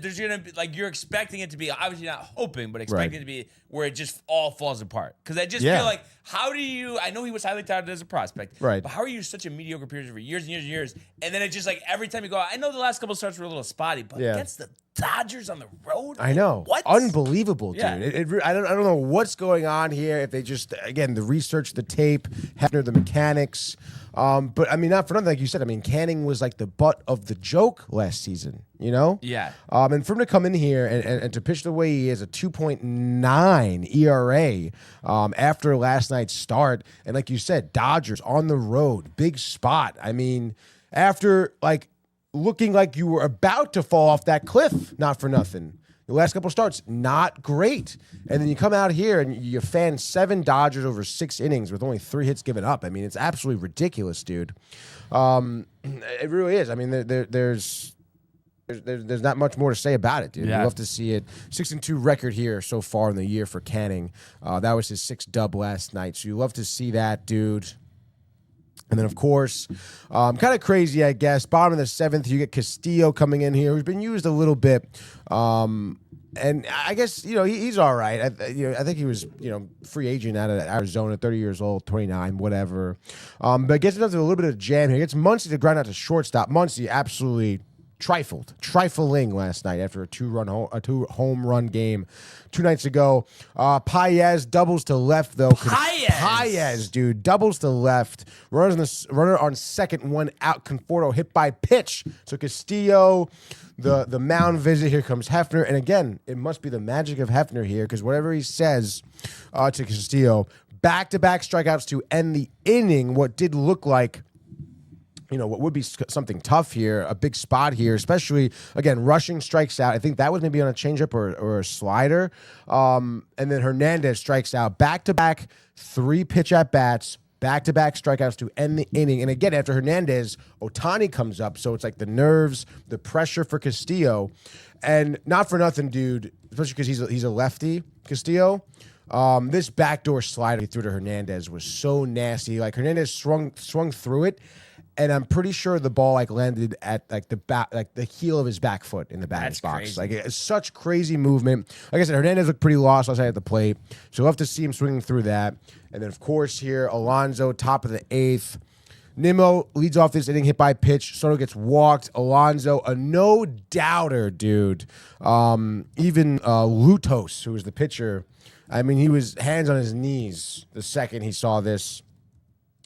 there's gonna be you're expecting it to be, obviously not hoping, but expecting it to be where it just all falls apart. Because I just feel like, how do you? I know he was highly touted as a prospect, right? But how are you such a mediocre pitcher for years and years and years, and then it just every time you go out? I know the last couple starts were a little spotty, but against the Dodgers on the road, I know, what? Unbelievable, dude. I don't know what's going on here. If they just the research, the tape, Hefner, the mechanics. But I mean, not for nothing, like you said. I mean, Canning was like the butt of the joke last season, Yeah. And for him to come in here and to pitch the way he is, a 2.9 ERA after last night's start, and like you said, Dodgers on the road, big spot. I mean, after looking like you were about to fall off that cliff, not for nothing. The last couple starts, not great. And then you come out here and you fan 7 Dodgers over 6 innings with only 3 hits given up. I mean, it's absolutely ridiculous, dude. It really is. I mean, there's not much more to say about it, dude. Yeah. You love to see it. 6-2 record here so far in the year for Canning. That was his 6th dub last night. So you love to see that, dude. And then, of course, kind of crazy, I guess. Bottom of the 7th, you get Castillo coming in here, who's been used a little bit. And I guess, he's all right. I think he was, free agent out of Arizona, 30 years old, 29, whatever. But gets into a little bit of jam here. Gets Muncy to ground out to shortstop. Muncy absolutely trifling last night after a 2 home run game 2 nights ago. Paez doubles to left though. Paez, dude, doubles to left. Runner on second, 1 out. Conforto hit by pitch. So Castillo, the mound visit. Here comes Hefner, and again, it must be the magic of Hefner here, because whatever he says to Castillo, back-to-back strikeouts to end the inning. What did look like, what would be something tough here, a big spot here, especially, again, rushing strikes out. I think that was maybe on a changeup or a slider. And then Hernandez strikes out. Back-to-back 3 pitch at-bats, back-to-back strikeouts to end the inning. And again, after Hernandez, Ohtani comes up. So it's like the nerves, the pressure for Castillo. And not for nothing, dude, especially because he's a lefty, Castillo. This backdoor slider he threw to Hernandez was so nasty. Hernandez swung through it, and I'm pretty sure the ball landed at the heel of his back foot in the batter's box. Crazy. It's such crazy movement. Like I said, Hernandez looked pretty lost last night at the plate, so we'll have to see him swinging through that. And then of course here, Alonso, top of the 8th. Nimmo leads off this inning, hit by pitch. Soto gets walked. Alonso, a no-doubter, dude. Even Lutos, who was the pitcher, I mean, he was hands on his knees the second he saw this.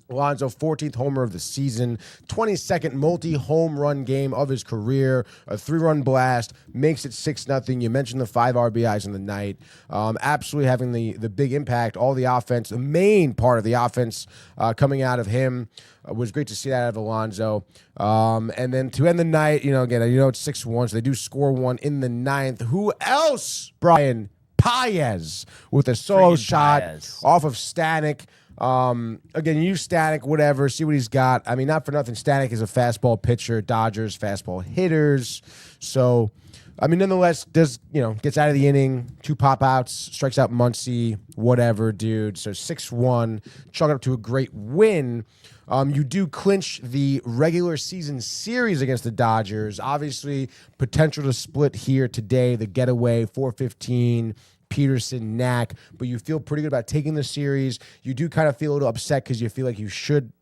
Alonso, 14th homer of the season, 22nd multi-home run game of his career, a 3-run blast, makes it 6-0. You mentioned the 5 RBIs in the night. Absolutely having the big impact. All the offense, the main part of the offense coming out of him. Was great to see that out of Alonso. And then to end the night, again, it's 6-1, so they do score one in the 9th. Who else? Brian Paez with a solo shot off of Stanek. Again, use Stanek, whatever, see what he's got. I mean, not for nothing, Stanek is a fastball pitcher, Dodgers fastball hitters. So, I mean, nonetheless, gets out of the inning, 2 pop-outs, strikes out Muncy, whatever, dude. So 6-1, chalk it up to a great win. You do clinch the regular season series against the Dodgers. Obviously, potential to split here today, the getaway, 4:15. Peterson, Knack, but you feel pretty good about taking the series. You do kind of feel a little upset because you feel like you should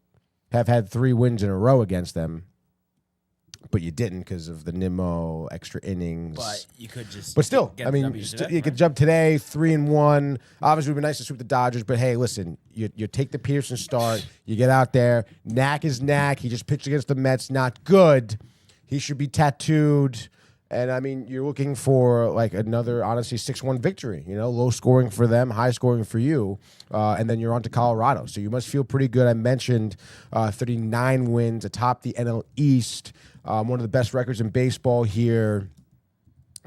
have had 3 wins in a row against them, but you didn't because of the Nimmo extra innings. But you could just. But still, I mean, you could jump today 3-1. Obviously, it would be nice to sweep the Dodgers, but hey, listen, you take the Peterson start, you get out there. Knack is Knack. He just pitched against the Mets, not good. He should be tattooed. And, I mean, you're looking for, like, another, honestly, 6-1 victory. Low scoring for them, high scoring for you. And then you're on to Colorado. So you must feel pretty good. I mentioned 39 wins atop the NL East. One of the best records in baseball here.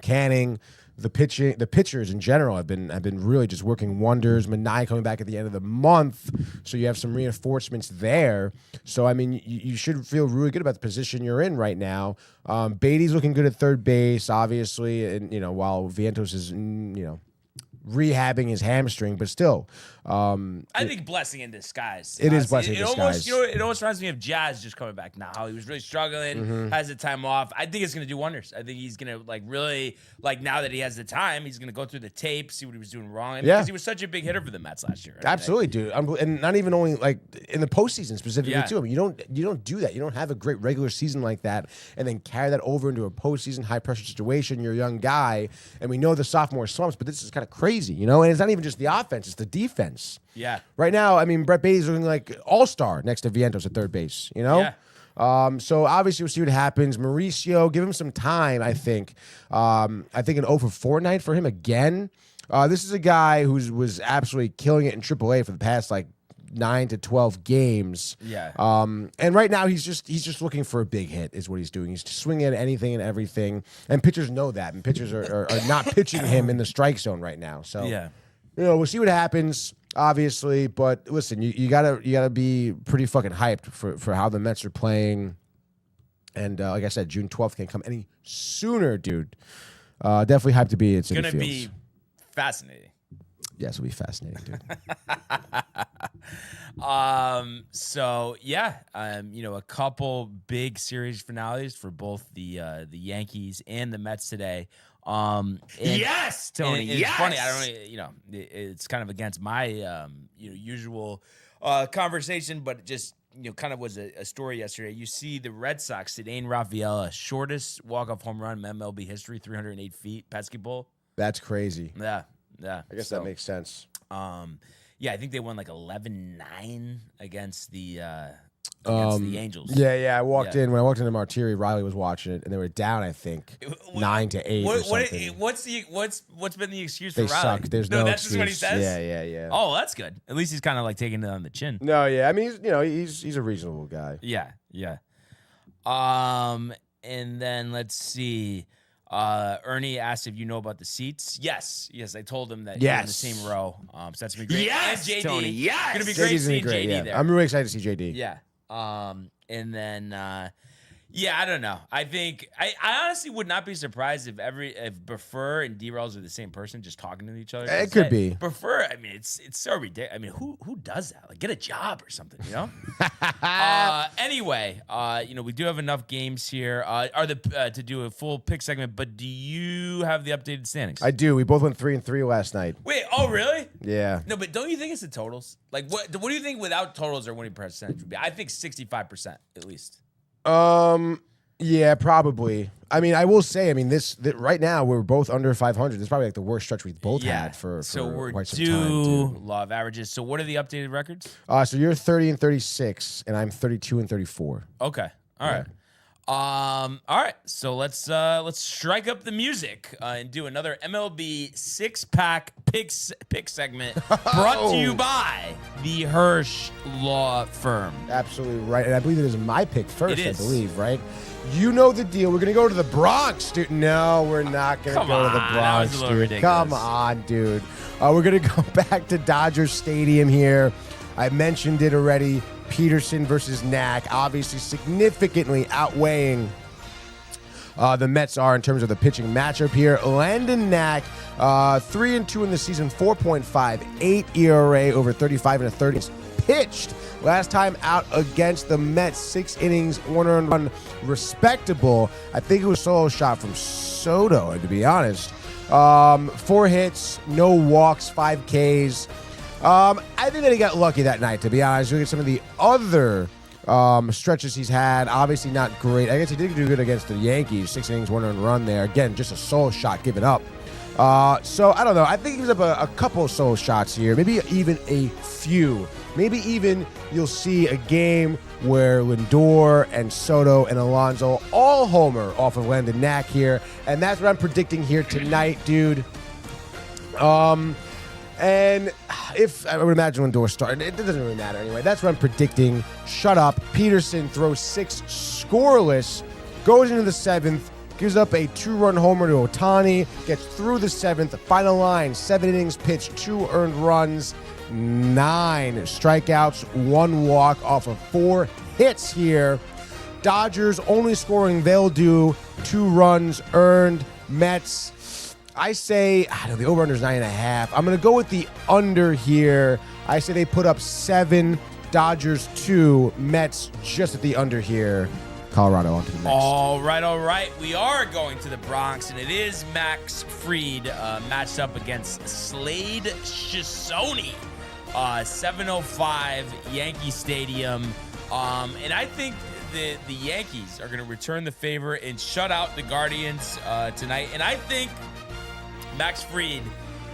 Canning. The pitchers in general have been really just working wonders. Manai coming back at the end of the month, so you have some reinforcements there. So I mean, you should feel really good about the position you're in right now. Beatty's looking good at third base, obviously, and while Vientos is rehabbing his hamstring, but still. I think blessing in disguise. It is blessing in disguise. It almost reminds me of Jazz just coming back now. How he was really struggling, has the time off. I think it's going to do wonders. I think he's going to really, now that he has the time, he's going to go through the tape, see what he was doing wrong. Because he was such a big hitter for the Mets last year. Absolutely, dude. And not even only in the postseason specifically too. I mean, you don't do that. You don't have a great regular season like that and then carry that over into a postseason high pressure situation. You're a young guy, and we know the sophomore slumps, but this is kind of crazy, And it's not even just the offense; it's the defense. Yeah. Right now, I mean, Brett Beatty's looking like all-star next to Vientos at third base, Yeah. So obviously we'll see what happens. Mauricio, give him some time, I think. I think an 0-for-4 night for him again. This is a guy who was absolutely killing it in AAA for the past, 9 to 12 games. Yeah. And right now he's just looking for a big hit is what he's doing. He's swinging at anything and everything. And pitchers know that. And pitchers are not pitching him in the strike zone right now. So yeah. We'll see what happens, obviously. But listen, you gotta be pretty fucking hyped for how the Mets are playing. And like I said, June 12th can't come any sooner, dude. Definitely hyped to be at Citi Fields. Gonna be fascinating. Yes, it'll be fascinating, dude. A couple big series finales for both the Yankees and the Mets today. Yes, Tony. It's yes. funny. I don't. It's kind of against my usual conversation, but just kind of was a story yesterday. You see the Red Sox, Cedane Rafaela, shortest walk-off home run in MLB history, 308 feet, pesky bull. That's crazy. Yeah. I guess that makes sense. I think they won 11-9 against the Angels. Yeah. I walked in when I walked into Martiri. Riley was watching it, and they were down. I think 9-8 or something. What's been the excuse for Riley? They suck. There's no that's excuse. Just what he says. Yeah. Oh, that's good. At least he's kind of taking it on the chin. No, yeah. I mean, he's a reasonable guy. Yeah. And then let's see. Ernie asked if you know about the seats. Yes, I told him that you're in the same row. So that's gonna be great. Yes, and JD, Tony. Yes, gonna be great seeing JD there. I'm really excited to see JD. Yeah. And then Yeah, I don't know. I think I honestly would not be surprised if Buffer and D-Rolls are the same person, just talking to each other. It could be. Buffer, I mean, it's so ridiculous. I mean, who does that? Like, get a job or something, you know? Anyway, we do have enough games here. To do a full pick segment, but do you have the updated standings? I do. We both went 3-3 last night. Wait, oh really? Yeah. No, but don't you think it's the totals? Like, what do you think without totals our winning percentage would be? I think 65% at least. Yeah, probably. I mean, I will say, right now we're both under 500. This is probably like the worst stretch we've both had for we're quite some time. Dude. Law of averages. So what are the updated records? So you're 30-36, and I'm 32-34. Okay. All right. All right. So let's strike up the music and do another MLB 6-pack pick segment brought to you by the Hirsch Law Firm. Absolutely right. And I believe it is my pick first, I believe, right? You know the deal. We're going to go to the Bronx, dude. No, we're not going to go to the Bronx, that was a little ridiculous. Come on, dude. We're going to go back to Dodger Stadium here. I mentioned it already. Peterson versus Knack, obviously significantly outweighing the Mets are in terms of the pitching matchup here. Landon Knack, 3-2 in the season, 4.58 ERA over 35 1/3 pitched. Last time out against the Mets, 6 innings, 1 earned run, respectable. I think it was a solo shot from Soto, to be honest. 4 hits, no walks, 5 Ks. I think that he got lucky that night, to be honest. Look at some of the other stretches he's had. Obviously not great. I guess he did do good against the Yankees. 6 innings, 1 earned run there. Again, just a solo shot given up. So, I don't know. I think he gives up a couple of solo shots here. Maybe even a few. Maybe even you'll see a game where Lindor and Soto and Alonso all homer off of Landon Knack here. And that's what I'm predicting here tonight, dude. And if I would imagine Lindor started, it doesn't really matter anyway. That's what I'm predicting. Shut up. Peterson throws 6 scoreless, goes into the 7th, gives up a 2-run homer to Ohtani, gets through the 7th. Final line, 7 innings pitched, 2 earned runs, 9 strikeouts, 1 walk off of 4 hits here. Dodgers only scoring they'll do, 2 runs earned. Mets, I say, the over-under is 9.5. I'm going to go with the under here. I say they put up 7, Dodgers 2, Mets just at the under here. Colorado on to the next. All right. We are going to the Bronx, and it is Max Fried matched up against Slade Shisoni. 7:05 Yankee Stadium. And I think the Yankees are going to return the favor and shut out the Guardians tonight. And I think Max Fried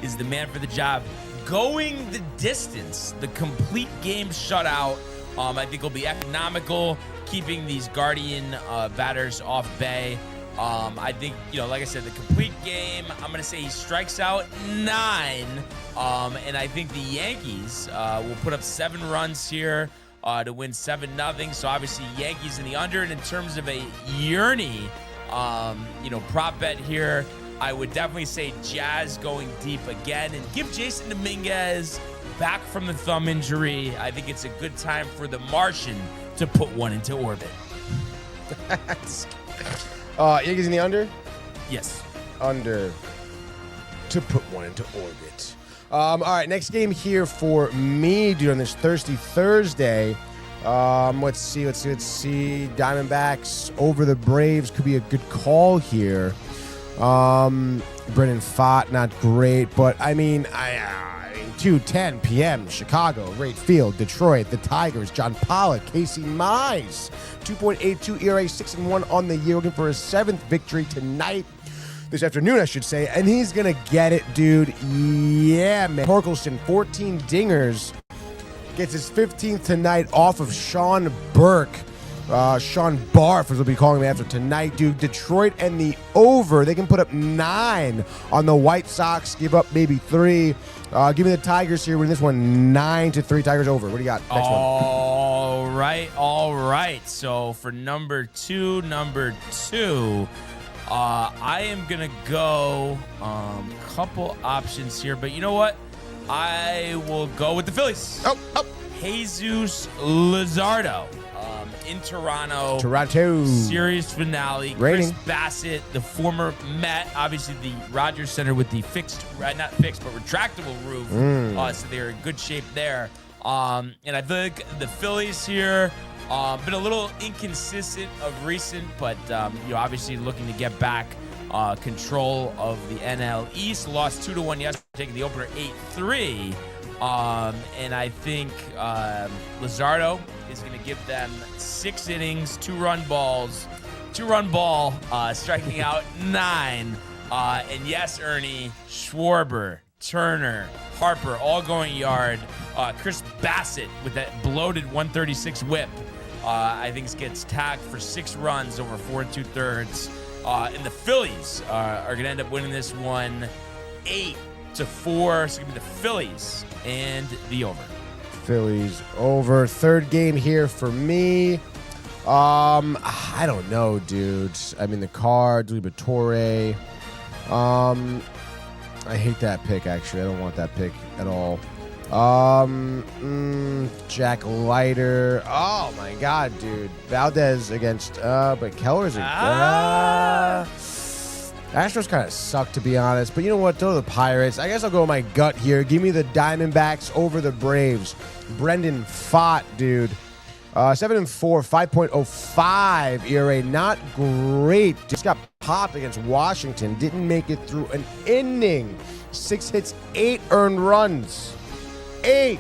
is the man for the job. Going the distance, the complete game shutout, I think will be economical, keeping these Guardian batters off bay. I think, like I said, the complete game, I'm going to say he strikes out 9. And I think the Yankees will put up 7 runs here to win 7-0. So obviously Yankees in the under. And in terms of a Yearney, prop bet here, I would definitely say Jazz going deep again and give Jason Dominguez back from the thumb injury. I think it's a good time for the Martian to put one into orbit. Yankees in the under? Yes. Under to put one into orbit. All right, next game here for me, dude, on this Thirsty Thursday. Let's see. Diamondbacks over the Braves could be a good call here. Brennan Pfaadt, not great, but I mean, 2:10 p.m. Chicago, Rate Field, Detroit, the Tigers, John Pollock, Casey Mize, 2.82 ERA, 6-1 on the year, looking for his 7th victory tonight. This afternoon, I should say, and he's gonna get it, dude. Yeah, man. Torkelson, 14 dingers, gets his 15th tonight off of Sean Burke. Sean Barf, as we'll be calling him after tonight, dude. Detroit and the over. They can put up 9 on the White Sox. Give up maybe 3. Give me the Tigers here. Win this one 9-3. Tigers over. What do you got? Next one. All right. So for number two, I am gonna go couple options here, but you know what? I will go with the Phillies. Oh. Jesus Luzardo. in Toronto. Series finale. Raining. Chris Bassett, the former Met, obviously the Rogers Center with the not fixed, but retractable roof. So they're in good shape there. And I think the Phillies here been a little inconsistent of recent, but obviously looking to get back control of the NL East. Lost 2-1 yesterday, taking the opener 8-3. And I think Luzardo is going to give them 6 innings, 2-run ball, striking out 9. And yes, Ernie, Schwarber, Turner, Harper, all going yard. Chris Bassett with that bloated 136 whip, I think gets tagged for 6 runs over 4 2/3. And the Phillies are going to end up winning this one 8-4. So it's going to be the Phillies and the over. Phillies over. Third game here for me. I don't know, dude. I mean, the Cards, Liberatore. I hate that pick, actually. I don't want that pick at all. Jack Leiter. Oh, my God, dude. Valdez against, but Keller's Astros kind of suck, to be honest. But you know what? Throw the Pirates. I guess I'll go with my gut here. Give me the Diamondbacks over the Braves. Brendan Pfaadt, dude. 7-4, 5.05 ERA. Not great. Just got popped against Washington. Didn't make it through an inning. 6 hits, 8 earned runs. 8.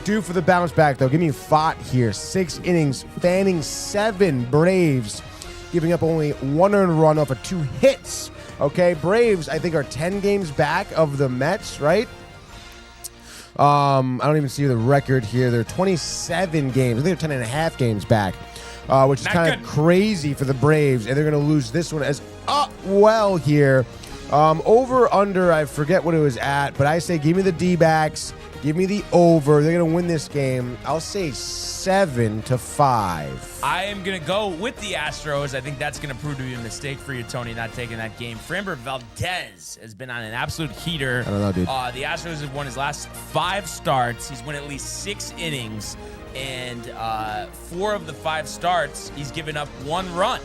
Due for the bounce back, though. Give me Pfaadt here. 6 innings, fanning 7 Braves. Giving up only 1 earned run off of 2 hits. Okay, Braves, I think, are 10 games back of the Mets, right? I don't even see the record here. They're 27 games. I think they're 10.5 games back, which is kind of crazy for the Braves. And they're going to lose this one as well here. Over, under, I forget what it was at, but I say give me the D-backs. Give me the over. They're going to win this game. I'll say 7-5. I am going to go with the Astros. I think that's going to prove to be a mistake for you, Tony, not taking that game. Framber Valdez has been on an absolute heater. I don't know, dude. The Astros have won his last 5 starts. He's won at least 6 innings. And 4 of the 5 starts, he's given up 1 run.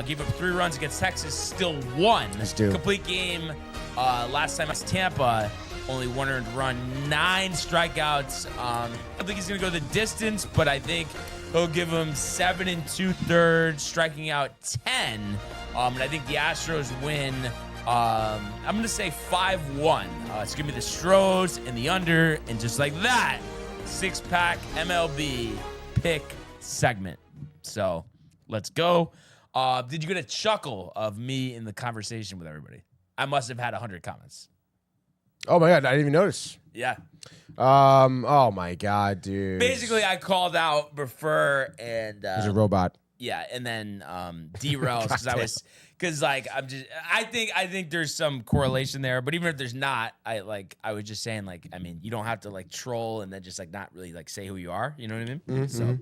Gave up 3 runs against Texas, still won. Complete game last time against Tampa. Only 1 earned run, 9 strikeouts. I don't think he's going to go the distance, but I think he'll give him 7 2/3, striking out 10. And I think the Astros win. I'm going to say 5-1. It's going to be the Stros and the under, and just like that, 6-pack MLB pick segment. So let's go. Did you get a chuckle of me in the conversation with everybody? I must have had 100 comments. Oh, my God. I didn't even notice. Yeah. Oh, my God, dude. Basically, I called out Prefer and... He's a robot. Yeah, and then D-Rails, because I think there's some correlation there, but even if there's not, I was just saying, you don't have to troll and then just not really say who you are, you know what I mean? Mm-hmm. So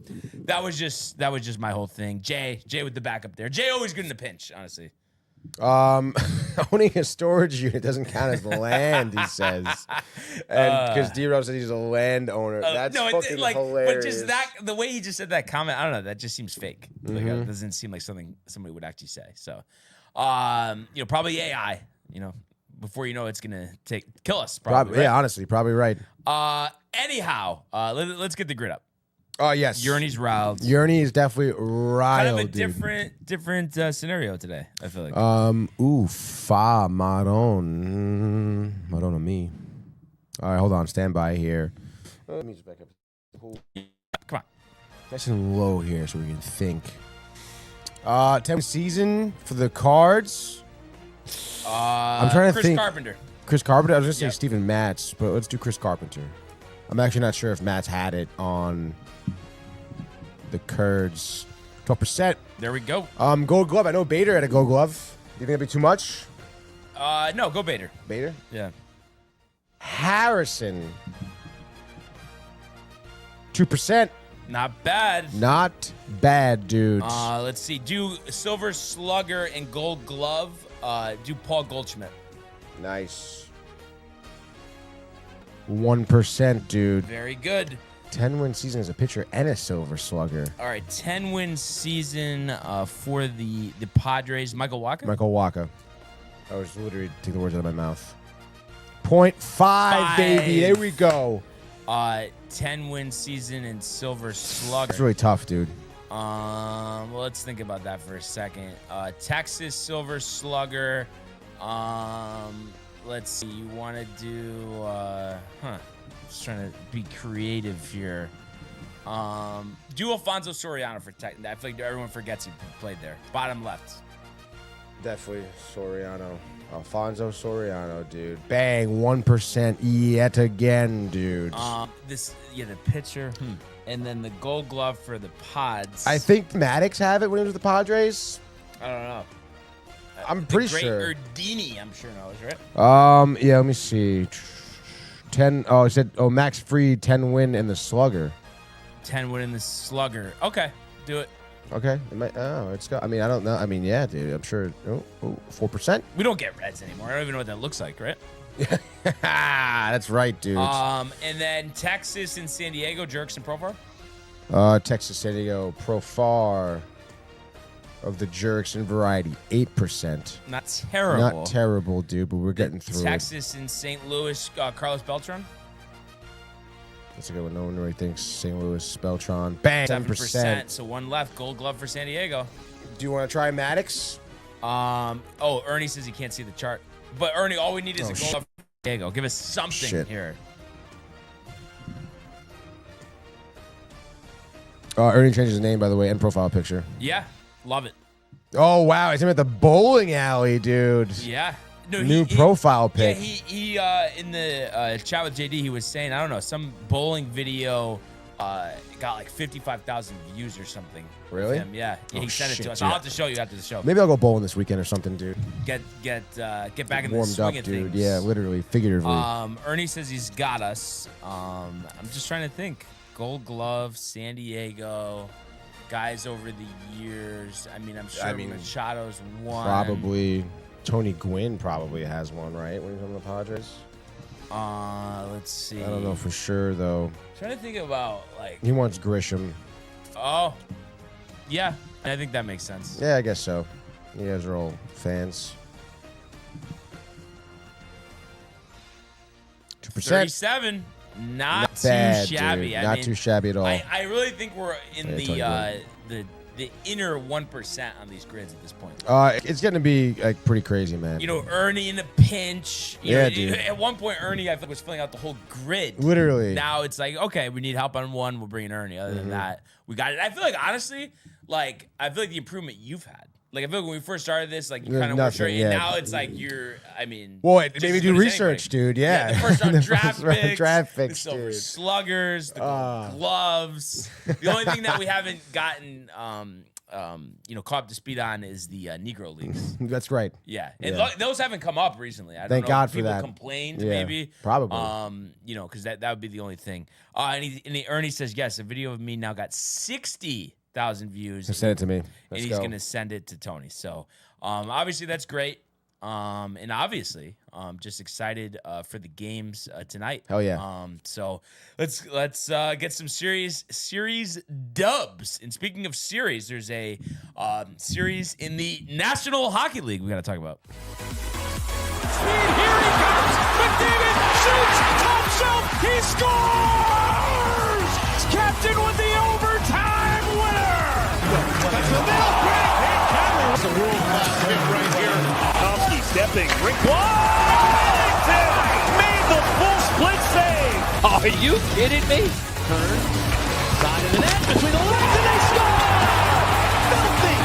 that was just my whole thing. Jay with the backup there. Jay always good in the pinch, honestly. Owning a storage unit doesn't count as land, he says. And because D-Rose said he's a landowner. That's fucking hilarious. But just the way he just said that comment, I don't know, that just seems fake. It doesn't seem like something somebody would actually say. So, probably AI, before you know it's going to kill us. Probably, right? Yeah, honestly, probably right. Anyhow, let's get the grid up. Oh, yes. Yurnie's riled. Yurnie is definitely riled, kind of a different scenario today, I feel like. Fa Maron. Maron on me. All right, hold on. Stand by here. Let me just back up. Come on. Nice and low here so we can think. 10th season for the Cards. I'm trying to think. Chris Carpenter. I was going to say Steven Matz, but let's do Chris Carpenter. I'm actually not sure if Matt's had it on the Kurds. 12%. There we go. Gold Glove. I know Bader had a Gold Glove. Do you think that'd be too much? No, go Bader. Bader? Yeah. Harrison. 2%. Not bad. Not bad, dude. Let's see. Do Silver Slugger and Gold Glove. Do Paul Goldschmidt. Nice. 1%, dude. Very good. 10-win season as a pitcher and a Silver Slugger. All right, 10-win season for the Padres. Michael Walker? Michael Walker. I was literally taking the words out of my mouth. 0.5, baby. There we go. 10-win season and Silver Slugger. That's really tough, dude. Well, let's think about that for a second. Texas Silver Slugger. Let's see. You want to do? Just trying to be creative here. Do Alfonso Soriano for Texas. I feel like everyone forgets he played there. Bottom left. Definitely Soriano. Alfonso Soriano, dude. Bang, 1% yet again, dude. The pitcher. And then the Gold Glove for the Pods. I think Maddox have it when he was with the Padres. I don't know. I'm pretty sure. sure. Erdini, I'm sure knows, right? Yeah, let me see. 10. Oh, it said, Max Fried, 10 win in the Slugger. 10 win in the Slugger. Okay, do it. Okay. It's got. I mean, I don't know. I mean, yeah, dude. I'm sure. 4%. We don't get Reds anymore. I don't even know what that looks like, right? That's right, dude. And then Texas and San Diego, Jerks and Profar. Texas, San Diego, Profar of the Jerks and Variety, 8%. Not terrible. Not terrible, dude, but we're getting through Texas and St. Louis, Carlos Beltran. That's a good one. No one really thinks St. Louis, Beltran. Bang, 7%. So one left. Gold Glove for San Diego. Do you want to try Maddox? Ernie says he can't see the chart. But Ernie, all we need is a Gold Glove for San Diego. Give us something here. Ernie changed his name, by the way, and profile picture. Yeah, love it. Oh, wow. It's him at the bowling alley, dude. Yeah. No, New profile pic. Yeah, he in the chat with JD, he was saying, I don't know, some bowling video got like 55,000 views or something. Really? Yeah. He sent it to us. Dude. I'll have to show you after the show. Maybe I'll go bowling this weekend or something, dude. Get back in the Warmed swing up, of dude. things. Yeah, literally, figuratively. Ernie says he's got us. I'm just trying to think. Gold Glove, San Diego, guys over the years. I mean, I'm sure Machado's one. Probably. Tony Gwynn probably has one, right? When he's on the Padres. Let's see. I don't know for sure though. Trying to think about like. He wants Grisham. Oh, yeah. I think that makes sense. Yeah, I guess so. You guys are all fans. 2%. 37. Not too bad, shabby. Dude. Not too shabby at all. I really think we're in the inner 1% on these grids at this point. It's going to be like pretty crazy, man. You know, Ernie in a pinch. Dude. At one point, Ernie, I think, was filling out the whole grid. Literally. Now it's like, okay, we need help on one. We'll bring in Ernie. Other than that, we got it. I feel like, honestly, I feel like the improvement you've had. Like, I feel like when we first started this, like, you kind of weren't sure. And now it's like Well, it made me do research, dude. Yeah. The first round draft picks. The Silver Sluggers, the Gold Gloves. The only thing that we haven't gotten, caught up to speed on is the Negro Leagues. That's right. Yeah. And those haven't come up recently. I don't Thank know God if for people that. complained, Yeah, maybe. probably. Because that would be the only thing. And Ernie says, yes, a video of me now got 60,000 views. Send it to me. And he's going to send it to Tony. So, obviously, that's great. And obviously, just excited for the games tonight. Hell yeah. So let's get some series dubs. And speaking of series, there's a series in the National Hockey League we got to talk about. Speed, here he comes. McDavid shoots, top shelf, he scores! Captain with the overtime winner! That's a nail break. It's a world-class hit right here. Tomsky stepping, rink Washington made the full split save. Are you kidding me? Turn, side of the net, between the legs, and they score! Filthy!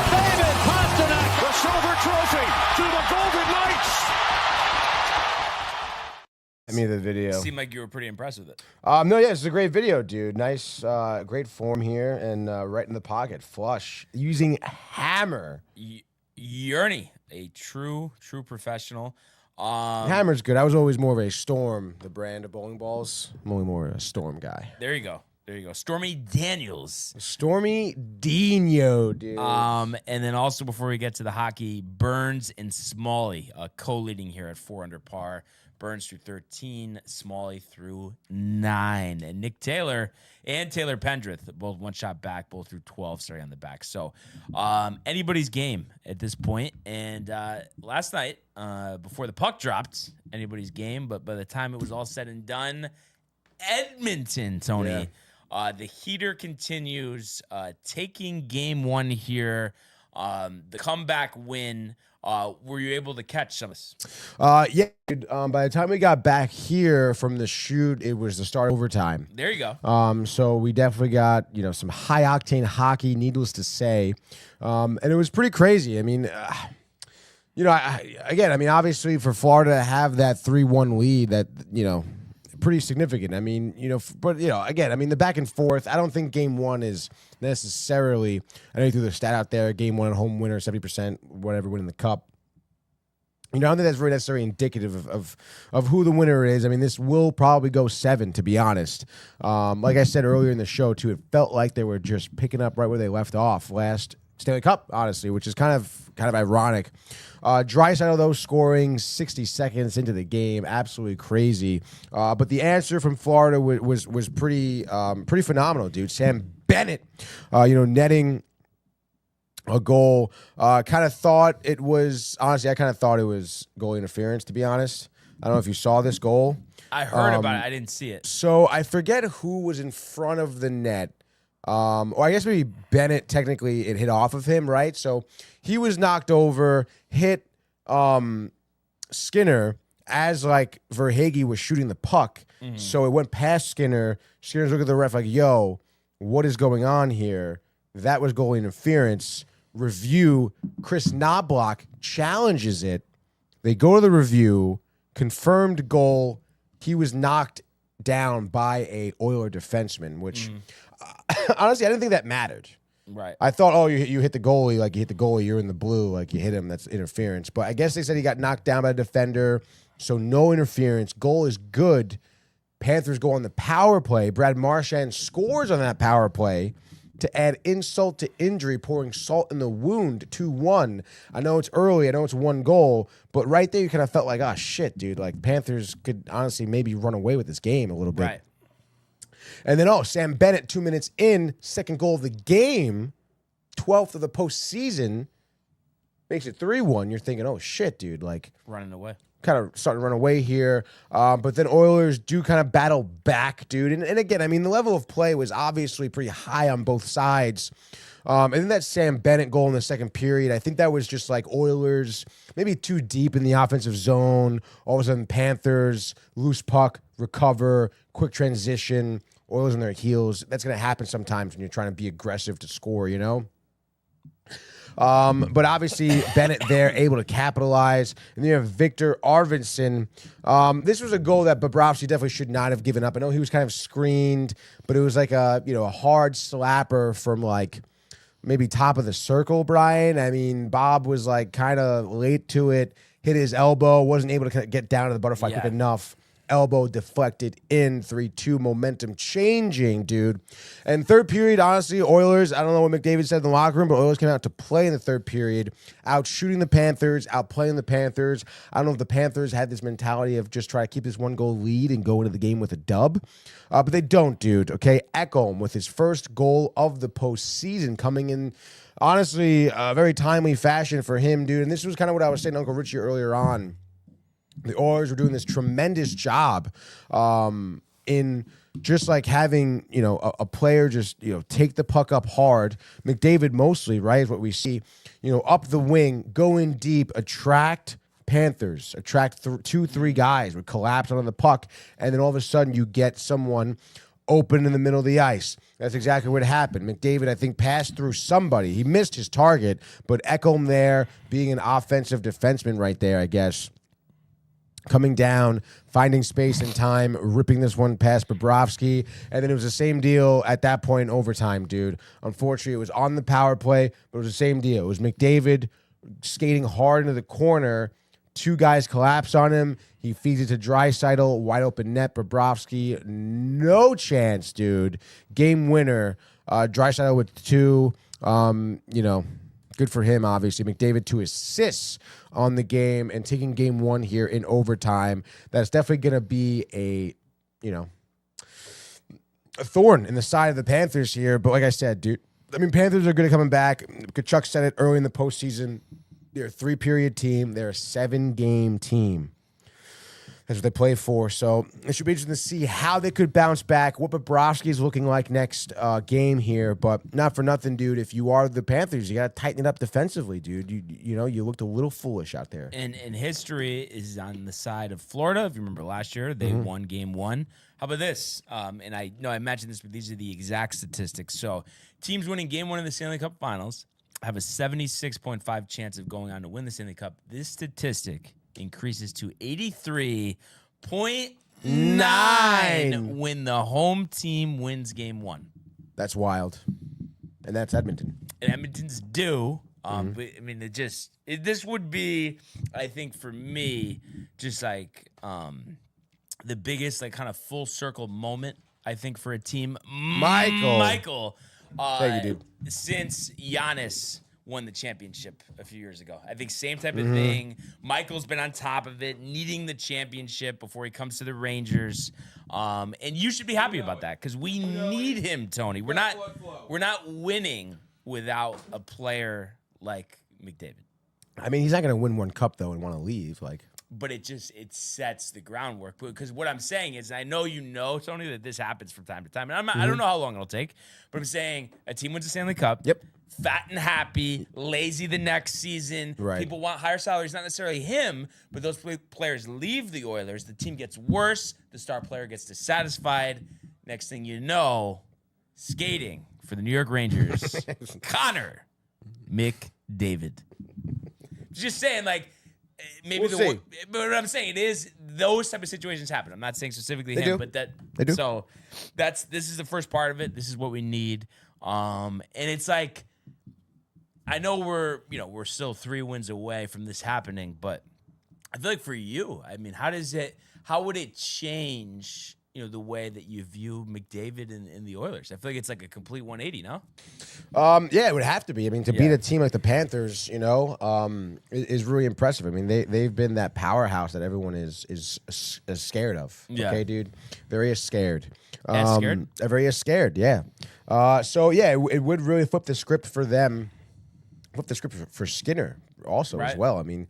David Pasternak, the silver trophy to the Golden Knights. I mean, the video. Seemed like you were pretty impressed with it. No, yeah, it's a great video, dude. Nice, great form here, and right in the pocket, flush, using hammer. Yerny, a true professional. Hammer's good. I was always more of a Storm, the brand of bowling balls. I'm only more a Storm guy. There you go. There you go. Stormy Daniels. Stormy Dino, dude. And then also before we get to the hockey, Burns and Smalley co-leading here at 4 under par. Burns through 13, Smalley through 9. And Nick Taylor and Taylor Pendrith, both one shot back, both through 12, starting on the back. So anybody's game at this point. And last night, before the puck dropped, anybody's game. But by the time it was all said and done, Edmonton, Tony. Yeah. The heater continues, taking game 1 here. The comeback win. Were you able to catch some of this? Yeah. Dude, by the time we got back here from the shoot, it was the start of overtime. There you go. So we definitely got, some high octane hockey, needless to say. And it was pretty crazy. I mean, obviously for Florida to have that 3-1 lead, that, pretty significant. I mean, the back and forth, I don't think game 1 is necessarily, I know you threw the stat out there, game 1 at home winner, 70%, whatever, winning the cup. I don't think that's very necessarily indicative of who the winner is. I mean, this will probably go 7, to be honest. Like I said earlier in the show, too, it felt like they were just picking up right where they left off last Stanley Cup, honestly, which is kind of ironic. Draisaitl, though, scoring 60 seconds into the game, absolutely crazy. But the answer from Florida was pretty phenomenal, dude. Sam Bennett, netting a goal. Kind of thought it was, honestly, I kind of thought it was goal interference, to be honest. I don't know if you saw this goal. I heard about it. I didn't see it. So I forget who was in front of the net. Or I guess maybe Bennett, technically, it hit off of him, right? So he was knocked over, hit Skinner as, Verhaeghe was shooting the puck. Mm-hmm. So it went past Skinner. Skinner's looking at the ref like, yo, what is going on here? That was goal interference. Review, Chris Knobloch challenges it. They go to the review, confirmed goal. He was knocked down by a Oiler defenseman, which... honestly, I didn't think that mattered. Right. I thought, you hit the goalie, you hit the goalie, you're in the blue, you hit him, that's interference. But I guess they said he got knocked down by a defender, so no interference. Goal is good. Panthers go on the power play. Brad Marchand scores on that power play to add insult to injury, pouring salt in the wound, 2-1. I know it's early, I know it's 1 goal, but right there you kind of felt like, oh, shit, dude. Panthers could honestly maybe run away with this game a little bit. Right. And then, Sam Bennett, 2 minutes in, second goal of the game, 12th of the postseason, makes it 3-1. You're thinking, oh, shit, dude. Running away. Kind of starting to run away here. But then Oilers do kind of battle back, dude. And again, I mean, the level of play was obviously pretty high on both sides. And then that Sam Bennett goal in the second period, I think that was just Oilers maybe too deep in the offensive zone. All of a sudden, Panthers, loose puck, recover, quick transition. Oilers on their heels. That's going to happen sometimes when you're trying to be aggressive to score, But obviously, Bennett there able to capitalize. And then you have Victor Arvidsson. This was a goal that Bobrovsky definitely should not have given up. I know he was kind of screened, but it was a hard slapper from maybe top of the circle, Brian. I mean, Bob was kind of late to it, hit his elbow, wasn't able to get down to the butterfly quick enough. Elbow deflected in, 3-2, momentum changing, dude. And third period, honestly, Oilers, I don't know what McDavid said in the locker room, but Oilers came out to play in the third period, out shooting the Panthers, outplaying the Panthers. I don't know if the Panthers had this mentality of just try to keep this 1-goal lead and go into the game with a dub, but they don't, dude, okay? Ekholm with his first goal of the postseason coming in, honestly, a very timely fashion for him, dude. And this was kind of what I was saying to Uncle Richie earlier on. The Oilers were doing this tremendous job in just having, a player just, take the puck up hard. McDavid mostly, right, is what we see, up the wing, go in deep, attract Panthers, attract 2-3 guys, would collapse on the puck, and then all of a sudden you get someone open in the middle of the ice. That's exactly what happened. McDavid, I think, passed through somebody. He missed his target, but Ekholm there, being an offensive defenseman right there, I guess, coming down, finding space and time, ripping this one past Bobrovsky. And then it was the same deal at that point in overtime, dude. Unfortunately, it was on the power play, but it was the same deal. It was McDavid skating hard into the corner, Two guys collapse on him. He feeds it to Draisaitl, wide open net. Bobrovsky, no chance, dude. Game winner. Draisaitl with 2. Good for him, obviously. McDavid 2 assists on the game and taking game 1 here in overtime. That's definitely going to be a thorn in the side of the Panthers here. But like I said, dude, Panthers are good at coming back. Kachuk said it early in the postseason. They're a 3-period team. They're a 7-game team. That's what they play for. So it should be interesting to see how they could bounce back, what Bobrovsky is looking like next game here. But not for nothing, dude. If you are the Panthers, you got to tighten it up defensively, dude. You looked a little foolish out there. And history is on the side of Florida. If you remember last year, they won game 1. How about this? And I know I mentioned this, but these are the exact statistics. So teams winning game 1 in the Stanley Cup Finals have a 76.5 chance of going on to win the Stanley Cup. This statistic increases to 83.9 when the home team wins game 1. That's wild. And that's Edmonton. And Edmonton's due. But this would be, I think, for me, just like the biggest, like, kind of full circle moment, I think, for a team. Michael. Thank you, dude. Since Giannis won the championship a few years ago. I think same type of thing. Michael's been on top of it, needing the championship before he comes to the Rangers. And you should be happy about that because we need him, Tony. We're not winning without a player like McDavid. He's not going to win one cup, though, and want to leave. But it sets the groundwork. Because what I'm saying is, I know Tony, that this happens from time to time. And I don't know how long it'll take, but I'm saying a team wins the Stanley Cup. Yep. Fat and happy, lazy the next season. Right. People want higher salaries, not necessarily him, but those players leave the Oilers. The team gets worse. The star player gets dissatisfied. Next thing you know, skating for the New York Rangers, Connor McDavid. Just saying, maybe but what I'm saying, it is those type of situations happen. I'm not saying specifically him, but they do. So this is the first part of it. This is what we need. And it's like, I know we're still 3 wins away from this happening, but I feel like for you, how would it change, the way that you view McDavid and the Oilers? I feel like it's like a complete 180, no? Yeah, it would have to be. To beat a team like the Panthers, is really impressive. They've been that powerhouse that everyone is scared of. Yeah. Okay, dude? Very scared. Scared? Very scared, yeah. It would really flip the script for them. Flip the script for Skinner also as well. He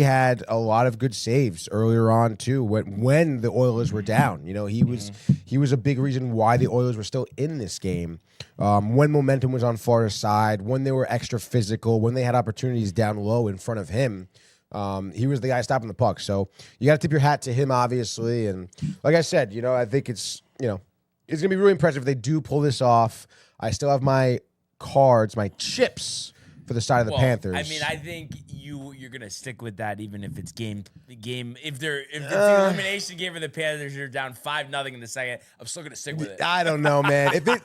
had a lot of good saves earlier on too when the Oilers were down. He was a big reason why the Oilers were still in this game. When momentum was on Florida's side, when they were extra physical, when they had opportunities down low in front of him. He was the guy stopping the puck. So you got to tip your hat to him, obviously. And like I said, I think it's going to be really impressive if they do pull this off. I still have my cards, my chips for the side of the Panthers. I think you're gonna stick with that even if it's game. If it's an elimination game for the Panthers, you're down 5-0 in the second. I'm still gonna stick with it. I don't know, man. if they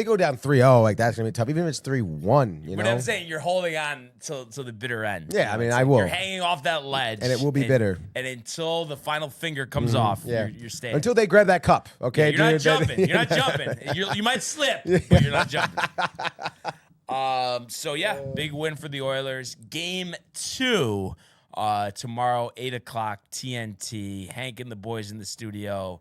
go down 3-0, that's gonna be tough. Even if it's 3-1, But I'm saying you're holding on till the bitter end. Yeah, I will. You're hanging off that ledge, and it will be bitter. And until the final finger comes off, you're staying. Until they grab that cup, okay? You're not jumping. You're not jumping. You might slip, but you're not jumping. Big win for the Oilers. Game 2 tomorrow, 8 o'clock TNT. Hank and the boys in the studio.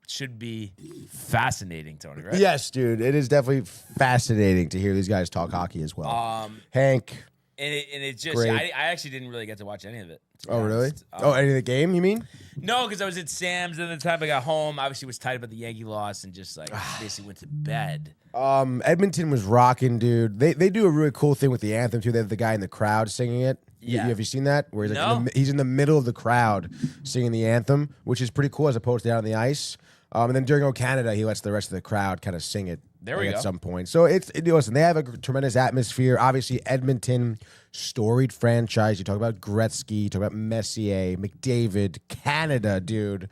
Should be fascinating, Tony, right? Yes, dude. It is definitely fascinating to hear these guys talk hockey as well. Hank. And it just, I actually didn't really get to watch any of it. Oh, really? Any of the game, you mean? No, because I was at Sam's, and the time I got home, obviously was tight about the Yankee loss and just basically went to bed. Edmonton was rocking, dude. They do a really cool thing with the anthem, too. They have the guy in the crowd singing it. Yeah. Have you seen that? Where he's in the middle of the crowd singing the anthem, which is pretty cool as opposed to down on the ice. And then during O Canada, he lets the rest of the crowd kind of sing it. There we go. At some point. So listen, they have a tremendous atmosphere. Obviously, Edmonton, storied franchise. You talk about Gretzky, you talk about Messier, McDavid, Canada, dude.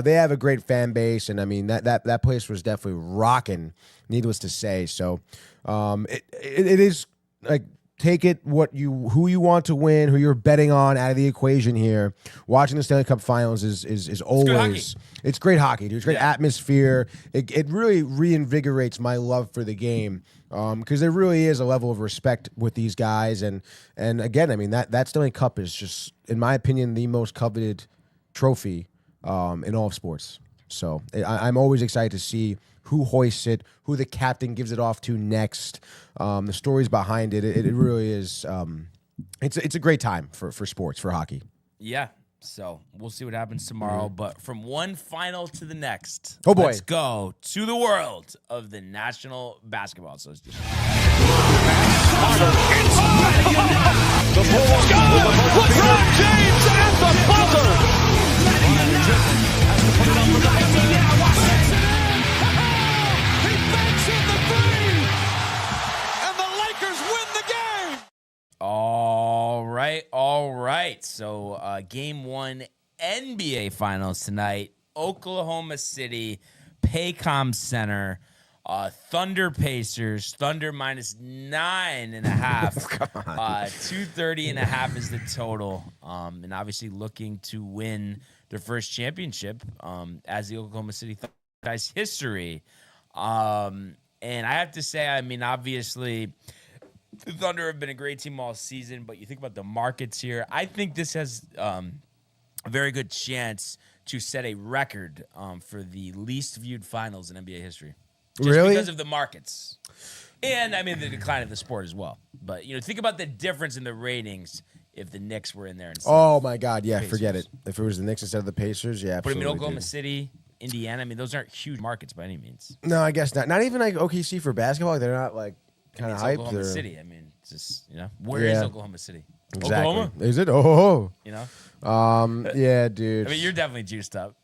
They have a great fan base, and that place was definitely rocking, needless to say. So it is like take it who you want to win, who you're betting on out of the equation here. Watching the Stanley Cup Finals is always it's great hockey, dude. It's great atmosphere. It really reinvigorates my love for the game because there really is a level of respect with these guys. And again, I mean that Stanley Cup is just, in my opinion, the most coveted trophy in all of sports. So I'm always excited to see who hoists it, who the captain gives it off to next, the stories behind it. It really is. It's a great time for sports, for hockey. Yeah. So we'll see what happens tomorrow. But from one final to the next, oh boy, let's go to the world of the National Basketball Association. The Bulls go! LeBron James at the buzzer! He banks in the three! And the Lakers win the game! All right. So game 1 NBA Finals tonight. Oklahoma City, Paycom Center. Thunder Pacers. Thunder minus 9.5. 230.5 is the total. And obviously looking to win their first championship as the Oklahoma City Thunder's history. And I have to say, I mean, obviously, the Thunder have been a great team all season, but you think about the markets here. I think this has a very good chance to set a record for the least viewed finals in NBA history. Just because of the markets. And, I mean, the decline of the sport as well. But, think about the difference in the ratings if the Knicks were in there instead. Oh, my God. Yeah, forget it. If it was the Knicks instead of the Pacers, yeah, absolutely. But, I mean, Oklahoma City, Indiana, I mean, those aren't huge markets by any means. No, I guess not. Not even like OKC for basketball. They're not, like, kind of hyped. Oklahoma City. I mean, it's just, where is Oklahoma City? Exactly. Oklahoma? Is it? Oh. Yeah, dude. I mean, you're definitely juiced up.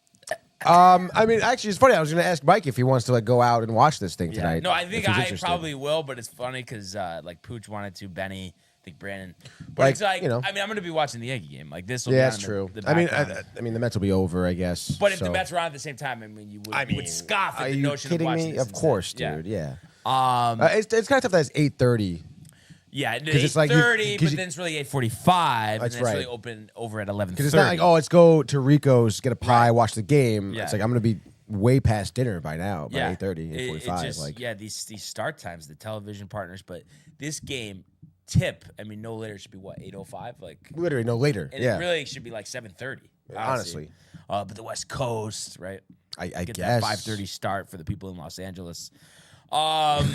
I mean, actually, it's funny. I was going to ask Mike if he wants to go out and watch this thing tonight. No, I think I probably will, but it's funny because Pooch wanted to, Benny, I think Brandon. But it's I mean, I'm going to be watching the Yankee game. Like this will be that's true. I mean, the Mets will be over, I guess. But if the Mets were on at the same time, I mean, you would scoff at the notion of watching this. Of course, dude. Yeah. It's kind of tough that it's 8:30. Yeah, it's 8:30, but then it's really 8:45, and then it's really open over at 11:30. Because it's not like, let's go to Rico's, get a pie, watch the game. Yeah. It's like I'm going to be way past dinner by now, by 8:30, 8:45. These start times, the television partners, but this game tip, I mean, no later should be 8:05, like literally no later. And it really should be like 7:30. Honestly, but the West Coast, right? I get guess that 5:30 start for the people in Los Angeles. But.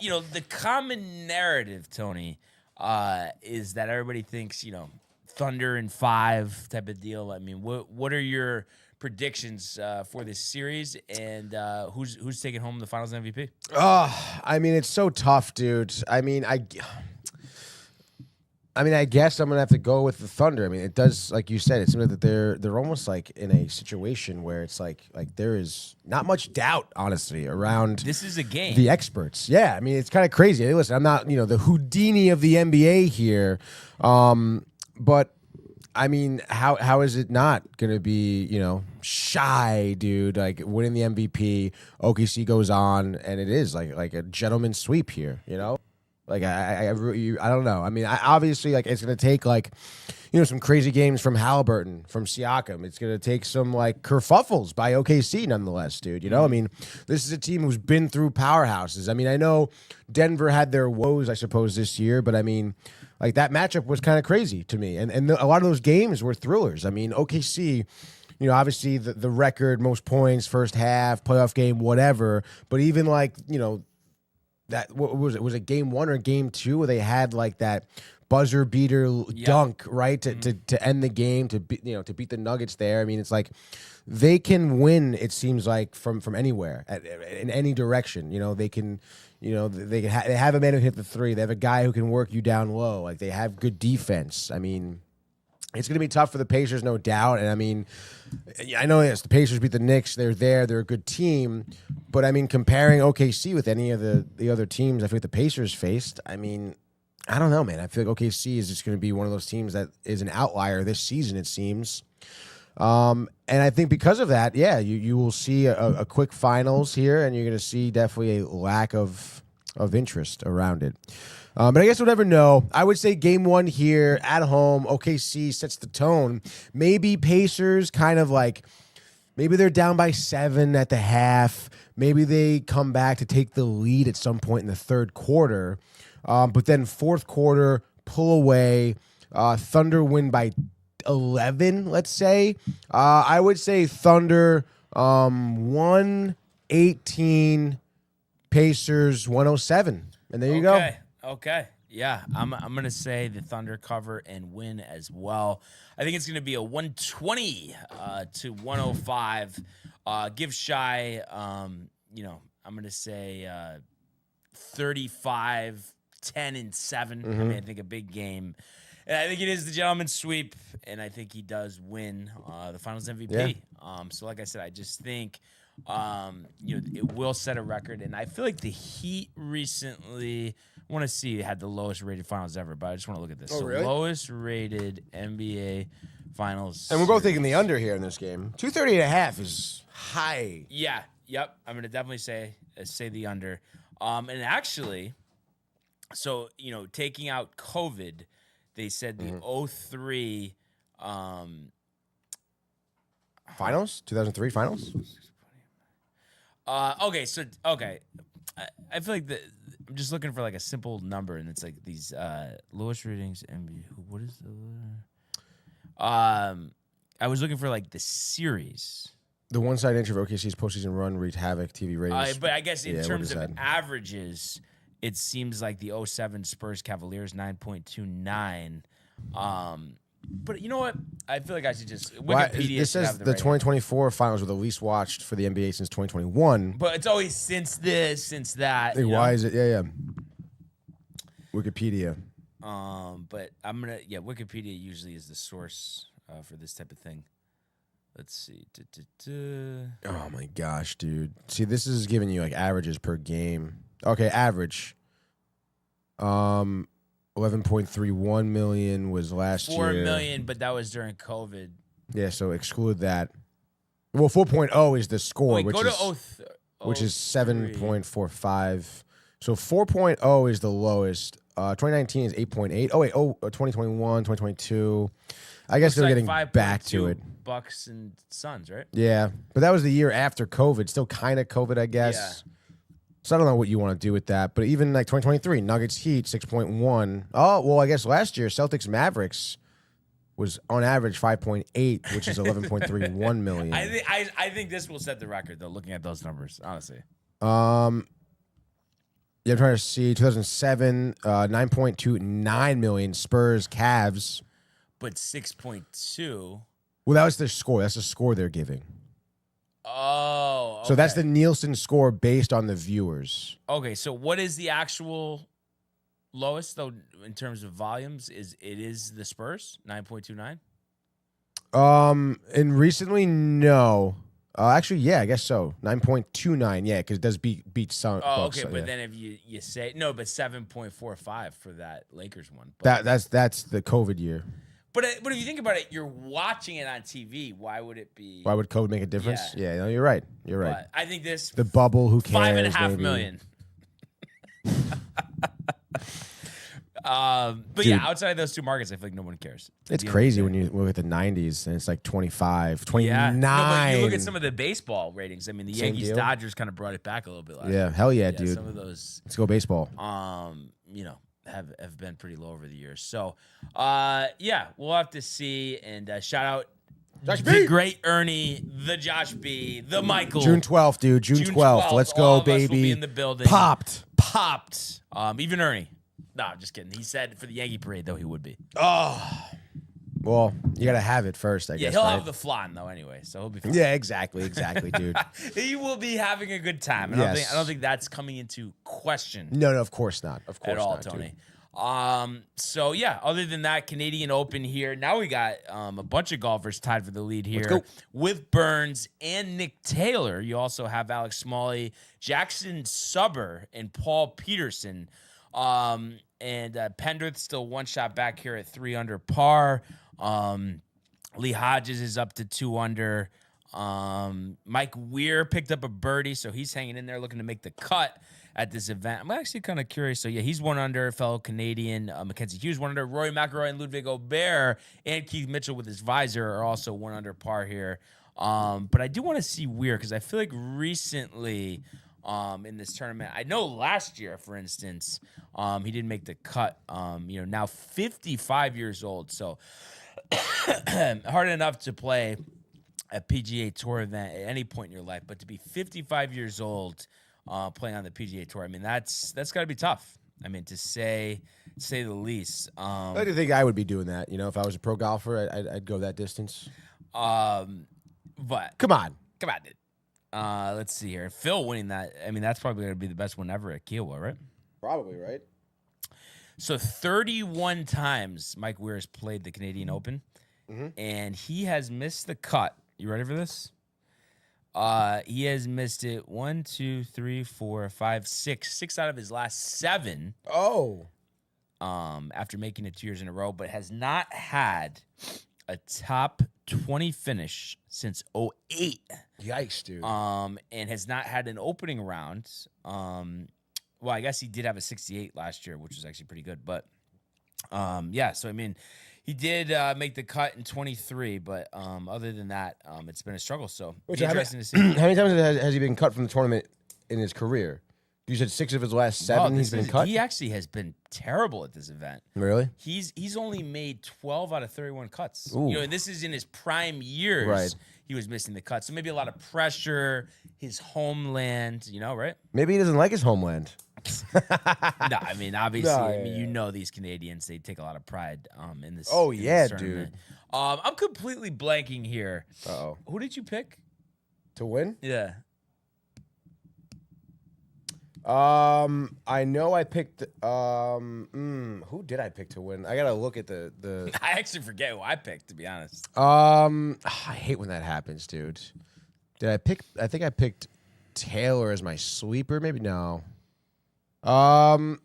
The common narrative, Tony, is that everybody thinks, Thunder in 5 type of deal. I mean, what are your predictions for this series, and who's taking home the Finals MVP? I mean, it's so tough, dude. I mean, I guess I'm gonna have to go with the Thunder. I mean, it does, like you said, it seems like that they're almost like in a situation where it's like there is not much doubt, honestly, around. This is a game. The experts, yeah. I mean, it's kind of crazy. Hey, listen, I'm not the Houdini of the NBA here, but I mean, how is it not gonna be shy, dude? Like winning the MVP, OKC goes on, and it is like a gentleman's sweep here, Like I don't know. I mean, obviously, it's gonna take some crazy games from Halliburton, from Siakam. It's gonna take some kerfuffles by OKC, nonetheless, dude. I mean, this is a team who's been through powerhouses. I mean, I know Denver had their woes, I suppose, this year, but I mean, that matchup was kind of crazy to me, and a lot of those games were thrillers. I mean, OKC. Obviously the record, most points, first half, playoff game, whatever. But even that what was it? Was it game 1 or game 2 where they had that buzzer beater dunk right to end the game to beat the Nuggets there? I mean, it's they can win. It seems like from anywhere in any direction. They can. They have a man who hit the 3. They have a guy who can work you down low. They have good defense. I mean, it's going to be tough for the Pacers, no doubt. And I mean, I know the Pacers beat the Knicks. They're there. They're a good team. But I mean, comparing OKC with any of the other teams I feel like the Pacers faced, I mean, I don't know, man. I feel like OKC is just going to be one of those teams that is an outlier this season, it seems. And I think because of that, you will see a quick finals here, and you're going to see definitely a lack of of interest around it. But I guess we'll never know. I would say game one here at home, OKC sets the tone. Maybe Pacers kind of like, maybe they're down by 7 at the half. Maybe they come back to take the lead at some point in the third quarter. But then fourth quarter, pull away. Thunder win by 11, let's say. I would say Thunder 118, Pacers 107. And there you go. Okay. Yeah, I'm going to say the Thunder cover and win as well. I think it's going to be a 120 to 105. Give Shy, I'm going to say 35, 10, and 7. I mean, I think a big game. And I think it is the gentleman's sweep, and I think he does win the Finals MVP. Yeah. So, like I said, I just think it will set a record. And I feel like the Heat recently, I want to see, had the lowest rated Finals ever, but I just want to look at this. Oh, really? Lowest rated NBA Finals. And we're both taking the under here in this game. 230.5 is high. Yeah. Yep. I'm going to definitely say the under. And actually, so, taking out COVID, they said the 03 Finals? 2003 Finals? Okay. I feel like I'm just looking for like a simple number, and it's like these lowest ratings NBA. What is the? I was looking for like the series. The one-side entry of OKC's postseason run wreaked havoc TV ratings. But I guess in terms of averages, it seems like the 07 Spurs Cavaliers 9.29. But you know what? I feel like I should just Wikipedia. This says the 2024 finals were the least watched for the NBA since 2021. But it's always since this, since that. Why is it? Yeah. Wikipedia. But I'm gonna Wikipedia usually is the source for this type of thing. Let's see. Oh my gosh, dude. See, this is giving you like averages per game. Okay, average. 11.31 million was last 4 year. 4 million, but that was during COVID. Yeah, so exclude that. Well, 4.0 is the score, which is 7.45. So 4.0 is the lowest. 2019 is 8.8. 2021, 2022. I guess they're getting back to it. Bucks and Suns, right? Yeah, but that was the year after COVID. Still kind of COVID, I guess. Yeah. So I don't know what you want to do with that. But even like 2023, Nuggets Heat 6.1. Oh, well, I guess last year Celtics Mavericks was on average 5.8, which is 11.31 million. I think this will set the record though. Looking at those numbers, honestly. Yeah, I'm trying to see 2007 9.29 million Spurs Cavs, but 6.2. Well, that was their score. That's the score they're giving. Oh, okay. So that's the Nielsen score based on the viewers. Okay, so what is the actual lowest though in terms of volumes? It is the Spurs 9.29. And recently, no. Actually, yeah, I guess so. 9.29, yeah, because it does beat some. Oh, Bucks, okay, so, but yeah. then if you say no, but 7.45 for that Lakers one. But that's the COVID year. But if you think about it, you're watching it on TV. Why would it be? Why would COVID make a difference? Yeah, no, you're right. You're right. But I think this the bubble. Who cares? 5.5 million. But Dude, yeah, outside of those two markets, I feel like no one cares. It's crazy when you look at the 90s and it's like 25, 29. Yeah. No, but you look at some of the baseball ratings. I mean, the Same Yankees deal. Dodgers kind of brought it back a little bit last year. Yeah, hell yeah, dude. Some of those. Let's go baseball. Have been pretty low over the years. So, yeah, we'll have to see. And shout out Josh the B. great Ernie, the Josh B, the Michael. June 12th, dude. June 12th. Let's go, All of baby. us will be in the building. Popped. Even Ernie. No, just kidding. He said for the Yankee parade, though, he would be. Oh. Well, you got to have it first, I guess. Yeah, he'll right? have the flan, though, anyway, so he'll be fine. Yeah, exactly, dude. He will be having a good time. Yes. I don't think that's coming into question. No, of course not. Of course at all, not, Tony. Dude. So yeah, other than that, Canadian Open here. Now we got a bunch of golfers tied for the lead here. Let's go. With Burns and Nick Taylor. You also have Alex Smalley, Jackson Subber, and Paul Peterson. And Pendrith still one shot back here at 3 under par. Lee Hodges is up to 2 under. Mike Weir picked up a birdie, so he's hanging in there looking to make the cut at this event. I'm actually kind of curious. So, yeah, he's 1 under. Fellow Canadian Mackenzie Hughes 1 under. Rory McIlroy and Ludwig Aubert and Keith Mitchell with his visor are also 1 under par here. But I do want to see Weir because I feel like recently in this tournament, I know last year, for instance, he didn't make the cut. Now 55 years old. So hard enough to play a PGA Tour event at any point in your life, but to be 55 years old playing on the PGA Tour, I mean, that's got to be tough. I mean, to say the least. I do think I would be doing that. If I was a pro golfer, I'd go that distance. But come on, dude. Let's see here. Phil winning that. I mean, that's probably going to be the best one ever at Kiawah, right? Probably, right? So 31 times Mike Weir has played the Canadian Open, and he has missed the cut. You ready for this? He has missed it 1, 2, 3, 4, 5, 6. 6 out of his last 7. Oh. After making it 2 years in a row, but has not had a top 20 finish since 2008. Yikes, dude. And has not had an opening round. Well, I guess he did have a 68 last year, which was actually pretty good. But, yeah, so, I mean, he did make the cut in 23, but other than that, it's been a struggle. So, it's interesting to see. How many times has he been cut from the tournament in his career? You said 6 of his last 7 he's been cut? He actually has been terrible at this event. Really? He's only made 12 out of 31 cuts. Ooh. And this is in his prime years. Right. He was missing the cut. So maybe a lot of pressure, his homeland, right? Maybe he doesn't like his homeland. No, I mean, obviously, these Canadians, they take a lot of pride in this. Oh, yeah, this tournament. dude. I'm completely blanking here. Uh-oh. Who did you pick? To win? Yeah. I know I picked. Who did I pick to win? I gotta look at the. I actually forget who I picked, to be honest. I hate when that happens, dude. Did I pick? I think I picked Taylor as my sweeper. Maybe no. Hold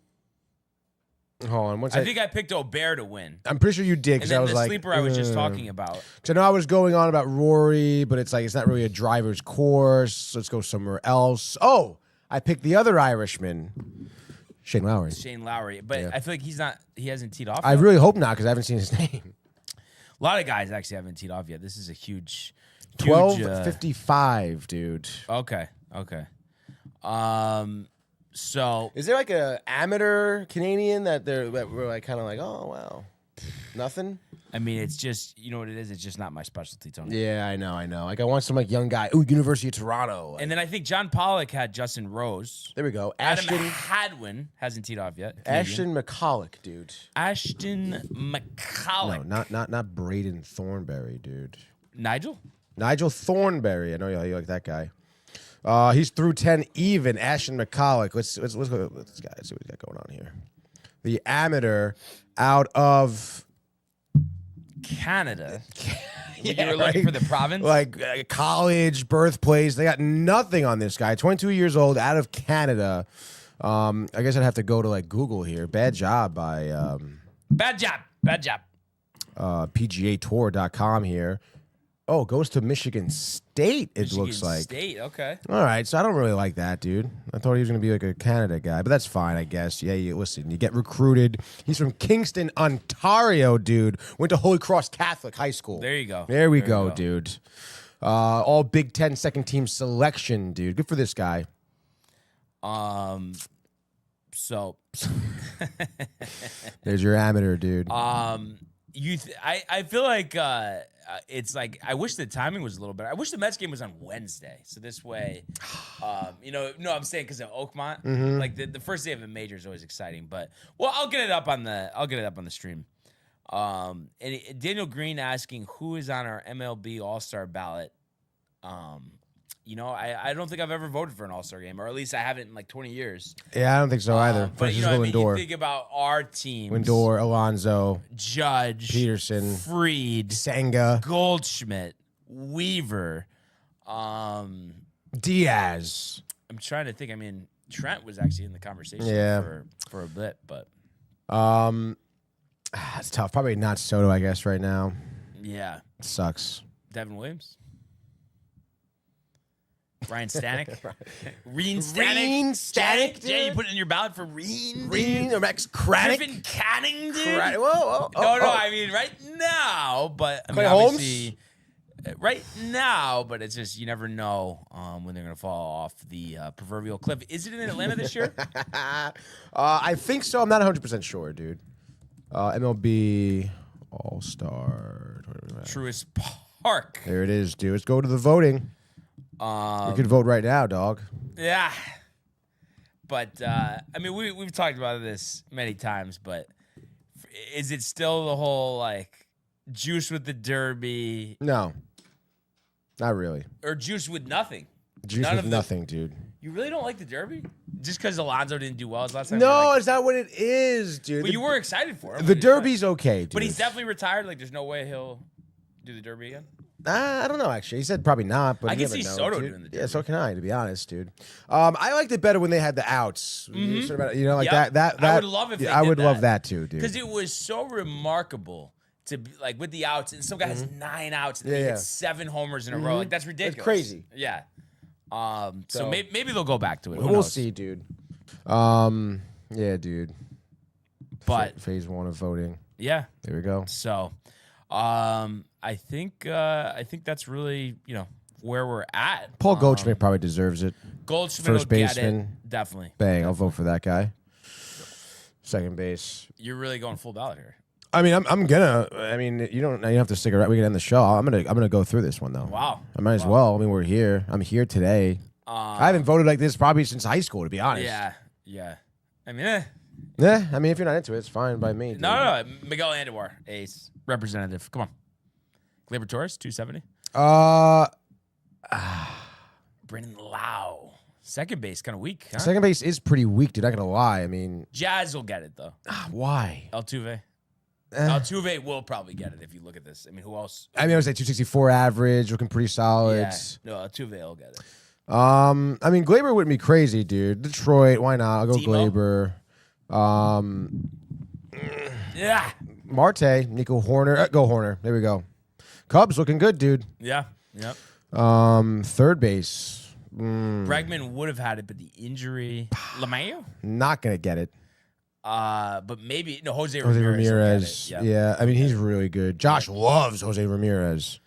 on. I think I picked Aubert to win. I'm pretty sure you did because I was like sleeper I was just talking about. Because I know I was going on about Rory, but it's like it's not really a driver's course. Let's go somewhere else. Oh. I picked the other Irishman, Shane Lowry. But yeah. I feel like he hasn't teed off yet. I really hope not because I haven't seen his name. A lot of guys actually haven't teed off yet. This is a huge 12:55, dude. Okay. So is there like a amateur Canadian that we're like kind of like, oh wow, nothing? I mean, it's just, you know what it is? It's just not my specialty, Tony. Yeah, I know. Like, I want some, like, young guy. Ooh, University of Toronto. Like. And then I think John Pollock had Justin Rose. There we go. Adam Hadwin hasn't teed off yet. Ashton McCulloch, dude. Ashton McCulloch. No, not Braden Thornberry, dude. Nigel Thornberry. I know you like that guy. He's through 10 even. Ashton McCulloch. Let's go. Let's see what we got going on here. The amateur out of Canada. You were looking for the province? Like college, birthplace. They got nothing on this guy. 22 years old, out of Canada. I guess I'd have to go to like Google here. Bad job by Bad job. PGAtour.com here. Oh, goes to Michigan State, looks like. State, okay. All right, so I don't really like that, dude. I thought he was going to be like a Canada guy, but that's fine, I guess. Yeah, listen, you get recruited. He's from Kingston, Ontario, dude. Went to Holy Cross Catholic High School. There you go. There we go, dude. All Big Ten second team selection, dude. Good for this guy. So. There's your amateur, dude. I feel like it's like I wish the timing was a little better. I wish the Mets game was on Wednesday, so this way, I'm saying because of Oakmont, like the first day of a major is always exciting. But I'll get it up on the stream. And Daniel Green asking who is on our MLB All-Star ballot. I don't think I've ever voted for an All-Star game, or at least I haven't in like 20 years. Yeah, I don't think so either. But you think about our teams. Lindor, Alonso, Judge, Peterson, Fried, Senga, Goldschmidt, Weaver, Diaz. I'm trying to think. I mean, Trent was actually in the conversation for a bit, but it's tough. Probably not Soto, I guess, right now. Yeah. It sucks. Devin Williams? Ryan Stanek. Reen Stanek. Jay, you put it in your ballot for Reen or Max Craddock. Griffin Canning, dude. Whoa. No, I mean right now, but I mean Clay obviously right now, but it's just you never know when they're gonna fall off the proverbial cliff. Is it in Atlanta this year? I think so. I'm not 100% sure, dude. MLB All-Star. Truist Park. There it is, dude. Let's go to the voting. We could vote right now, dog. Yeah. But, I mean, we've talked about this many times, but is it still the whole, like, juice with the Derby? No. Not really. Or juice with nothing? Juice with nothing, dude. You really don't like the Derby? Just because Alonso didn't do well his last time? No, it's not what it is, dude. But you were excited for him. The Derby's okay, dude. But he's definitely retired. Like, there's no way he'll do the Derby again? I don't know, actually. He said probably not, but I you can never see know, Soto dude. doing the Derby. Yeah, so can I, to be honest, dude. I liked it better when they had the outs. Mhm. Sort of, you know, like Yep. that. I would love if they I did would love that. that too, dude. Because it was so remarkable to be like with the outs, and some guy has 9 outs and Yeah, he yeah. hits 7 homers in a row. Like that's ridiculous. It's crazy. Yeah. So So- maybe they'll go back to it. Who We'll knows? see, dude. Yeah, dude. But phase 1 of voting. yeah, There we go. So, I think that's really where we're at. Paul Goldschmidt probably deserves it. Goldschmidt First will get baseman. it. Definitely. Bang, I'll vote for that guy. Second base. You're really going full ballot here. I mean, I'm gonna. I mean, you don't have to stick around. We can end the show. I'm gonna go through this one though. Wow. I might as well. I mean, we're here. I'm here today. I haven't voted like this probably since high school, to be honest. Yeah. I mean, Yeah. I mean, if you're not into it, it's fine by me. Dude. No. Miguel Andujar, ace representative. Come on. Gleyber Torres, 270. Brendan Lau, second base, kind of weak. Huh? Second base is pretty weak, dude. Not gonna lie. I mean, Jazz will get it though. Why? Altuve. Altuve will probably get it if you look at this. I mean, who else? I mean, I was like 264 average, looking pretty solid. Yeah. No, Altuve will get it. I mean, Gleyber wouldn't be crazy, dude. Detroit, why not? I'll go Demo? Gleyber. Yeah. Marte, Nico Horner. Go Horner. There we go. Cubs looking good, dude. Yeah. Yep. Third base. Bregman would have had it, but the injury. LeMayo? Not gonna get it. But maybe Jose Jose Ramirez. Ramirez. Will get it. Yeah, I mean he's really good. Josh loves Jose Ramirez.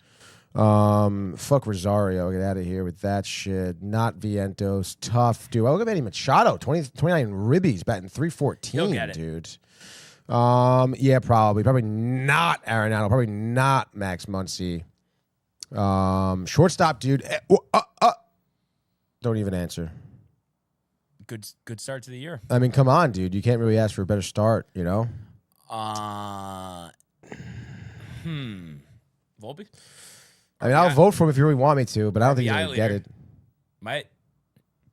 Fuck Rosario. Get out of here with that shit. Not Vientos. Tough, dude. Look at Manny Machado. 29 ribbies, batting 314, He'll get it. dude. Yeah, probably. Probably not Arenado. Probably not Max Muncy. Shortstop, dude. Don't even answer. Good start to the year. I mean, come on, dude. You can't really ask for a better start, you know? Volpe? I mean, I'll vote for him if you really want me to, but I don't think you're going to get it. Might.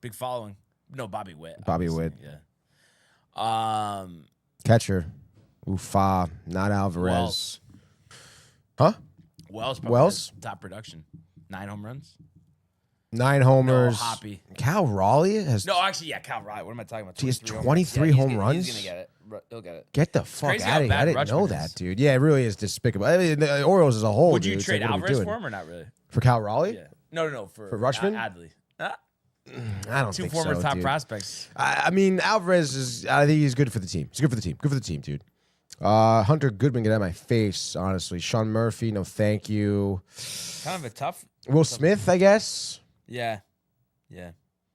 Big following. No, Bobby Witt. Bobby obviously. Witt. Yeah. Catcher. Ufa. Not Alvarez. Wells. Huh? Wells. Probably Wells? has top production. 9 home runs. 9 homers. No, Hoppy. Cal Raleigh has. No, actually, yeah, Cal Raleigh. What am I talking about? He has 23 23 home home runs. runs? He's going to get it. He'll get it. Get the fuck crazy how out of here. bad I didn't know Rutschman that, is. dude. Yeah, it really is despicable. I mean, the Orioles as a whole, Would you dude, it's trade like, what are we Alvarez doing? for him or not really? For Cal Raleigh? Yeah. No. For Rutschman? Adley. I don't Two think former so, top dude. prospects. I mean, Alvarez is. I think he's good for the team. He's good for the team. Good for the team, dude. Hunter Goodman, get out of my face, honestly. Sean Murphy, no thank you. Kind of a tough. Will Smith, I guess. Yeah.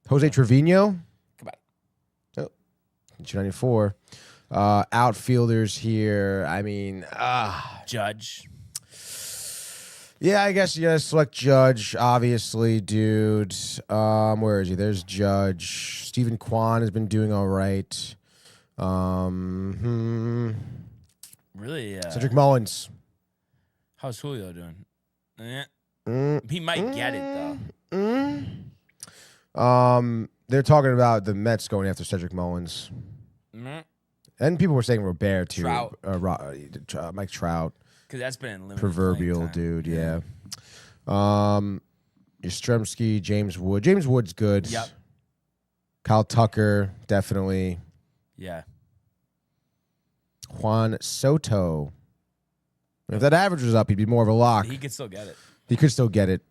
Jose Trevino. Come on. Oh, 294. Outfielders here. I mean, Judge. yeah, I guess you gotta select Judge, obviously, dude. Where is he? There's Judge. Stephen Kwan has been doing all right. Really? Cedric Mullins. How's Julio doing? He might get it though. They're talking about the Mets going after Cedric Mullins. And people were saying Robert too. Trout. Mike Trout. Because that's been in limited Proverbial playing time. dude, yeah. Yastrzemski, James Wood. James Wood's good. Yep. Kyle Tucker, definitely. Yeah. Juan Soto. If that average was up, he'd be more of a lock. He could still get it. He could still get it.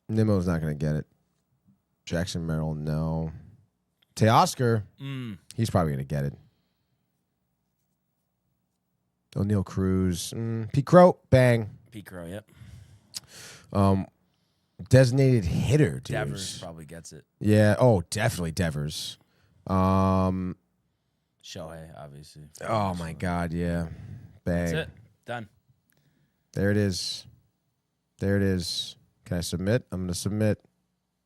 Nimmo's not going to get it. Jackson Merrill, no. Teoscar, he's probably going to get it. O'Neal Cruz, Pete Crow, bang. Pete Crow, yep. Designated hitter, dude. Devers probably gets it. Yeah. Oh, definitely Devers. Shohei, obviously. Oh my God, yeah. Bang. That's it. Done. There it is. There it is. Can I submit? I'm gonna submit.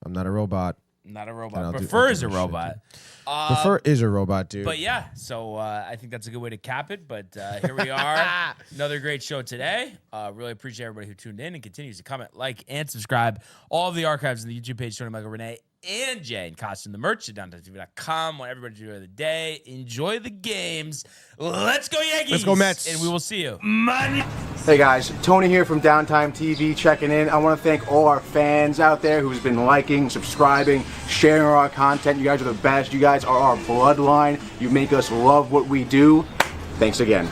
I'm not a robot. Not a robot. Prefer is a robot. Prefer is a robot, dude. But yeah, so I think that's a good way to cap it. But here we are. Another great show today. Really appreciate everybody who tuned in and continues to comment, like, and subscribe. All of the archives on the YouTube page, Tony, Michael, Renee, and Jay, and costume the merch at DowntimeTV.com. Want everybody to enjoy the day. Enjoy the games. Let's go Yankees. Let's go Mets. And we will see you. Hey guys, Tony here from Downtime TV checking in. I want to thank all our fans out there who's been liking, subscribing, sharing our content. You guys are the best. You guys are our bloodline. You make us love what we do. Thanks again.